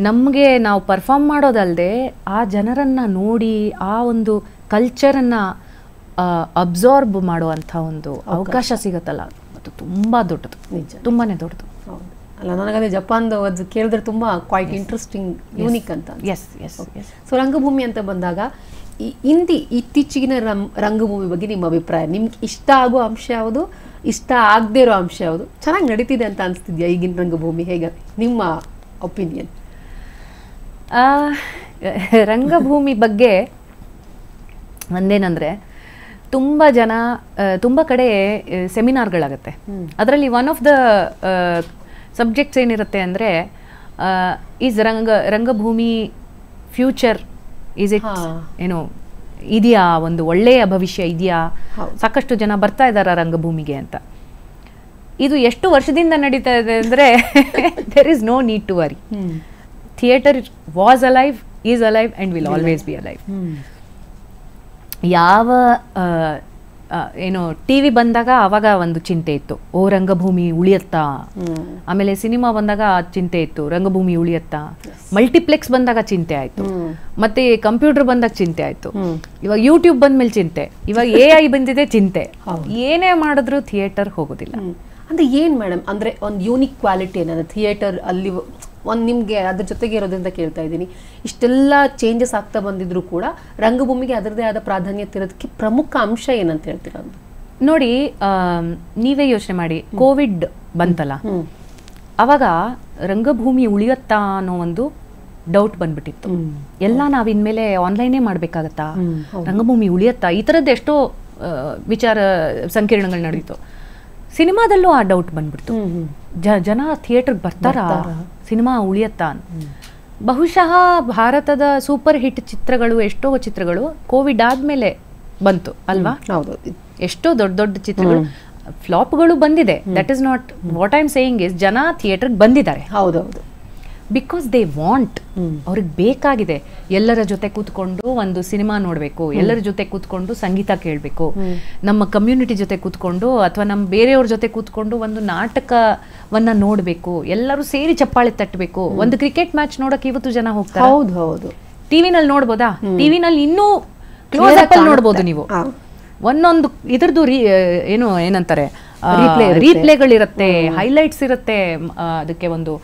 ನಮಗೆ ನಾವು ಪರ್ಫಾರ್ಮ್ ಮಾಡೋದಲ್ಲದೆ ಆ ಜನರನ್ನು ನೋಡಿ ಆ ಒಂದು ಕಲ್ಚರನ್ನು ಅಬ್ಸಾರ್ಬ್ ಮಾಡುವಂಥ ಒಂದು ಅವಕಾಶ ಸಿಗುತ್ತಲ್ಲ, ಅದು ತುಂಬ ದೊಡ್ಡದು, ತುಂಬಾ ದೊಡ್ಡದು. ಅಲ್ಲ, ನನಗದೇ ಜಪಾನ್ದು ಅದು ಕೇಳಿದ್ರೆ ತುಂಬ ಕ್ವೈಟ್ ಇಂಟ್ರೆಸ್ಟಿಂಗ್, ಯೂನಿಕ್ ಅಂತ. Yes yes yes. ಸೊ ರಂಗಭೂಮಿ ಅಂತ ಬಂದಾಗ ಇತ್ತೀಚಿಗಿನ ರಂಗಭೂಮಿ ಬಗ್ಗೆ ನಿಮ್ಮ ಅಭಿಪ್ರಾಯ, ನಿಮ್ಗೆ ಇಷ್ಟ ಆಗೋ ಅಂಶ ಯಾವುದು, ಇಷ್ಟ ಆಗದೆ ಇರೋ ಅಂಶ ಯಾವುದು, ಚೆನ್ನಾಗಿ ನಡೀತಿದೆ ಅಂತ ಅನಿಸ್ತಿದ್ಯಾ ಈಗಿನ ರಂಗಭೂಮಿ? ಹೇಗೆ ನಿಮ್ಮ ಒಪಿನಿಯನ್? ರಂಗಭೂಮಿ ಬಗ್ಗೆ ಒಂದೇನಂದರೆ, ತುಂಬ ಕಡೆ ಸೆಮಿನಾರ್ಗಳಾಗತ್ತೆ. ಅದರಲ್ಲಿ ಒನ್ ಆಫ್ ದ ಸಬ್ಜೆಕ್ಟ್ಸ್ ಏನಿರುತ್ತೆ ಅಂದರೆ, ಈಸ್ ರಂಗಭೂಮಿ ಫ್ಯೂಚರ್, ಈಸ್ ಇಟ್ ಏನು ಇದೆಯಾ, ಒಂದು ಒಳ್ಳೆಯ ಭವಿಷ್ಯ ಇದೆಯಾ, ಸಾಕಷ್ಟು ಜನ ಬರ್ತಾ ಇದ್ದಾರೆ ರಂಗಭೂಮಿಗೆ ಅಂತ. ಇದು ಎಷ್ಟು ವರ್ಷದಿಂದ ನಡೀತಾ ಇದೆ ಅಂದರೆ there is no need to worry. Theatre was alive, is alive and will always be alive. ಯಾವ ಏನು ಟಿವಿ ಬಂದಾಗ ಅವಾಗ ಒಂದು ಚಿಂತೆ ಇತ್ತು, ಓ ರಂಗಭೂಮಿ ಉಳಿಯತ್ತಾ. ಆಮೇಲೆ ಸಿನಿಮಾ ಬಂದಾಗ ಚಿಂತೆ ಇತ್ತು, ರಂಗಭೂಮಿ ಉಳಿಯತ್ತಾ. ಮಲ್ಟಿಪ್ಲೆಕ್ಸ್ ಬಂದಾಗ ಚಿಂತೆ ಆಯ್ತು, ಮತ್ತೆ ಕಂಪ್ಯೂಟರ್ ಬಂದಾಗ ಚಿಂತೆ ಆಯ್ತು, ಇವಾಗ ಯೂಟ್ಯೂಬ್ ಬಂದ್ಮೇಲೆ ಚಿಂತೆ, ಇವಾಗ AI ಬಂದಿದೆ ಚಿಂತೆ. ಏನೇ ಮಾಡಿದ್ರು ಥಿಯೇಟರ್ ಹೋಗೋದಿಲ್ಲ. ಅಂದ್ರೆ ಏನ್ ಮೇಡಮ್, ಅಂದ್ರೆ ಒಂದು ಯೂನಿಕ್ ಕ್ವಾಲಿಟಿ ಏನಂದ್ರೆ ಥಿಯೇಟರ್ ಅಲ್ಲಿ ಒಂದು ನಿಮ್ಗೆ ಅದ್ರ ಜೊತೆಗೆ ಇರೋದ್ರಿಂದ ಕೇಳ್ತಾ ಇದ್ದೀನಿ, ಇಷ್ಟೆಲ್ಲ ಚೇಂಜಸ್ ಆಗ್ತಾ ಬಂದಿದ್ರು ಕೂಡ ರಂಗಭೂಮಿಗೆ ಅದರದೇ ಆದ ಪ್ರಾಧಾನ್ಯತೆ ಇರೋದಕ್ಕೆ ಪ್ರಮುಖ ಅಂಶ ಏನಂತ ಹೇಳ್ತೀರಾ? ನೋಡಿ, ನೀವೇ ಯೋಚನೆ ಮಾಡಿ, ಕೋವಿಡ್ ಬಂತಲ್ಲ, ಅವಾಗ ರಂಗಭೂಮಿ ಉಳಿಯತ್ತಾ ಅನ್ನೋ ಒಂದು ಡೌಟ್ ಬಂದ್ಬಿಟ್ಟಿತ್ತು. ಎಲ್ಲ ನಾವ್ ಇನ್ಮೇಲೆ ಆನ್ಲೈನೇ ಮಾಡ್ಬೇಕಾಗತ್ತಾ, ರಂಗಭೂಮಿ ಉಳಿಯತ್ತಾ, ಈ ಥರದ್ದು ಎಷ್ಟೋ ವಿಚಾರ ಸಂಕಿರಣಗಳು ನಡೀತು. ಸಿನಿಮಾದಲ್ಲೂ ಆ ಡೌಟ್ ಬಂದ್ಬಿಡ್ತು, ಜನ ಥಿಯೇಟರ್ಗೆ ಬರ್ತಾರಾ, ಸಿನಿಮಾ ಉಳಿಯತ್ತಾ. ಬಹುಶಃ ಭಾರತದ ಸೂಪರ್ ಹಿಟ್ ಚಿತ್ರಗಳು, ಎಷ್ಟೋ ಚಿತ್ರಗಳು ಕೋವಿಡ್ ಆದ್ಮೇಲೆ ಬಂತು ಅಲ್ವಾ? ಎಷ್ಟೋ ದೊಡ್ಡ ದೊಡ್ಡ ಚಿತ್ರಗಳು ಫ್ಲಾಪ್ಗಳು ಬಂದಿದೆ. That is not what I am saying is, ಜನ ಥಿಯೇಟರ್ಗೆ ಬಂದಿದ್ದಾರೆ. ಹೌದೌದು, ಬಿಕಾಸ್ ದೇ ವಾಂಟ್, ಅವ್ರಿಗೆ ಬೇಕಾಗಿದೆ. ಎಲ್ಲರ ಜೊತೆ ಕೂತ್ಕೊಂಡು ಒಂದು ಸಿನಿಮಾ ನೋಡಬೇಕು, ಎಲ್ಲರ ಜೊತೆ ಕೂತ್ಕೊಂಡು ಸಂಗೀತ ಕೇಳಬೇಕು, ನಮ್ಮ ಕಮ್ಯುನಿಟಿ ಜೊತೆ ಕೂತ್ಕೊಂಡು ಅಥವಾ ನಮ್ಮ ಬೇರೆಯವ್ರ ಜೊತೆ ಕೂತ್ಕೊಂಡು ಒಂದು ನಾಟಕವನ್ನ ನೋಡಬೇಕು, ಎಲ್ಲರೂ ಸೇರಿ ಚಪ್ಪಾಳೆ ತಟ್ಟಬೇಕು. ಒಂದು ಕ್ರಿಕೆಟ್ ಮ್ಯಾಚ್ ನೋಡಕ್ಕೆ ಇವತ್ತು ಜನ ಹೋಗ್ತಾರೆ. ಹೌದು ಹೌದು. ಟಿವಿನಲ್ಲಿ ನೋಡ್ಬೋದಾ? ಟಿವಿನಲ್ಲಿ ಇನ್ನೂ ಕ್ಲೋಸ್ ಅಪ್ ಅಲ್ಲಿ ನೋಡ್ಬೋದು ನೀವು. ಒಂದೊಂದು ಇದ್ರದ್ದು ಏನು ಏನಂತಾರೆ, ರೀಪ್ಲೇಗಳಿರುತ್ತೆ, ಹೈಲೈಟ್ಸ್ ಇರುತ್ತೆ, ಅದಕ್ಕೆ ಒಂದು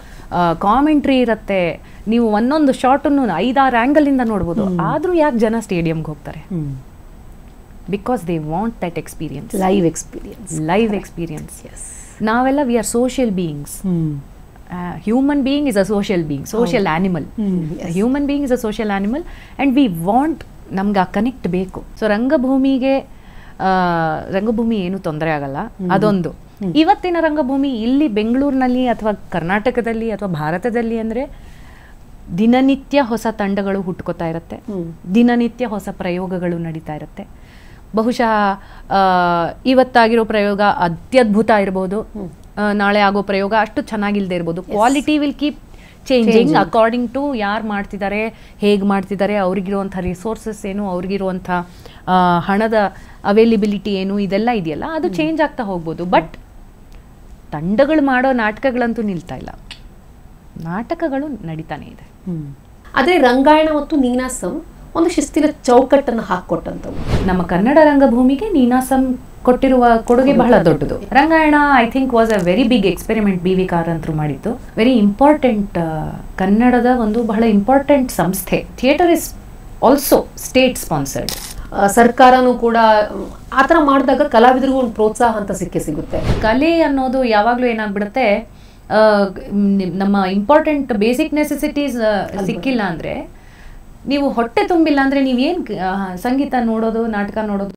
ಕಾಮೆಂಟ್ರಿ ಇರುತ್ತೆ. ನೀವು ಒಂದೊಂದು ಶಾರ್ಟನ್ನು 5-6 ಆಂಗಲ್ ಇಂದ ನೋಡ್ಬೋದು. ಆದ್ರೂ ಯಾಕೆ ಜನ ಸ್ಟೇಡಿಯಂಗೆ ಹೋಗ್ತಾರೆ? Because they want that experience, live experience. ನಾವೆಲ್ಲ we are social beings. Human being is a social being, social animal. Human being is a social animal and we want, ನಮ್ಗೆ ಆ ಕನೆಕ್ಟ್ ಬೇಕು. ಸೊ ರಂಗಭೂಮಿ ಏನು ತೊಂದರೆ ಆಗಲ್ಲ. ಅದೊಂದು ಇವತ್ತಿನ ರಂಗಭೂಮಿ ಇಲ್ಲಿ ಬೆಂಗಳೂರಿನಲ್ಲಿ ಅಥವಾ ಕರ್ನಾಟಕದಲ್ಲಿ ಅಥವಾ ಭಾರತದಲ್ಲಿ ಅಂದರೆ ದಿನನಿತ್ಯ ಹೊಸ ತಂಡಗಳು ಹುಟ್ಕೋತಾ ಇರುತ್ತೆ, ದಿನನಿತ್ಯ ಹೊಸ ಪ್ರಯೋಗಗಳು ನಡೀತಾ ಇರುತ್ತೆ. ಬಹುಶಃ ಇವತ್ತಾಗಿರೋ ಪ್ರಯೋಗ ಅತ್ಯದ್ಭುತ ಇರ್ಬೋದು, ನಾಳೆ ಆಗೋ ಪ್ರಯೋಗ ಅಷ್ಟು ಚೆನ್ನಾಗಿಲ್ಲದೆ ಇರ್ಬೋದು. Quality will keep changing according to ಯಾರು ಮಾಡ್ತಿದ್ದಾರೆ, ಹೇಗೆ ಮಾಡ್ತಿದ್ದಾರೆ, ಅವ್ರಿಗಿರುವಂಥ ರಿಸೋರ್ಸಸ್ ಏನು, ಅವ್ರಿಗಿರುವಂಥ ಹಣದ ಅವೈಲಿಬಿಲಿಟಿ ಏನು, ಇದೆಲ್ಲ ಇದೆಯಲ್ಲ, ಅದು ಚೇಂಜ್ ಆಗ್ತಾ ಹೋಗ್ಬೋದು. ಬಟ್ ತಂಡಗಳು ಮಾಡೋ ನಾಟಕಗಳಂತೂ ನಿಲ್ತಾ ಇಲ್ಲ, ನಾಟಕಗಳು ನಡೀತಾನೆ ಇದೆ. ಆದ್ರೆ ರಂಗಾಯಣ ಮತ್ತು ನೀನಾಸಂ ಒಂದು ಶಿಸ್ತಿನ ಚೌಕಟ್ಟನ್ನು ಹಾಕೊಟ್ಟಂತವು. ನಮ್ಮ ಕನ್ನಡ ರಂಗಭೂಮಿಗೆ ನೀನಾಸಂ ಕೊಟ್ಟಿರುವ ಕೊಡುಗೆ ಬಹಳ ದೊಡ್ಡದು. Rangayana I think was a very big experiment. BV ಕಾರಂತರು ಮಾಡಿದ್ದು ವೆರಿ ಇಂಪಾರ್ಟೆಂಟ್. ಕನ್ನಡದ ಒಂದು ಬಹಳ ಇಂಪಾರ್ಟೆಂಟ್ ಸಂಸ್ಥೆ. Theatre is also state sponsored. ಸರ್ಕಾರನೂ ಕೂಡ ಆ ಥರ ಮಾಡಿದಾಗ ಕಲಾವಿದರಿಗೂ ಒಂದು ಪ್ರೋತ್ಸಾಹ ಅಂತ ಸಿಗುತ್ತೆ. ಕಲೆ ಅನ್ನೋದು ಯಾವಾಗಲೂ ಏನಾಗ್ಬಿಡುತ್ತೆ, ನಮ್ಮ ಇಂಪಾರ್ಟೆಂಟ್ ಬೇಸಿಕ್ ನೆಸೆಸಿಟೀಸ್ ಸಿಕ್ಕಿಲ್ಲ ಅಂದರೆ, ನೀವು ಹೊಟ್ಟೆ ತುಂಬಿಲ್ಲ ಅಂದರೆ ನೀವೇನು ಸಂಗೀತ ನೋಡೋದು, ನಾಟಕ ನೋಡೋದು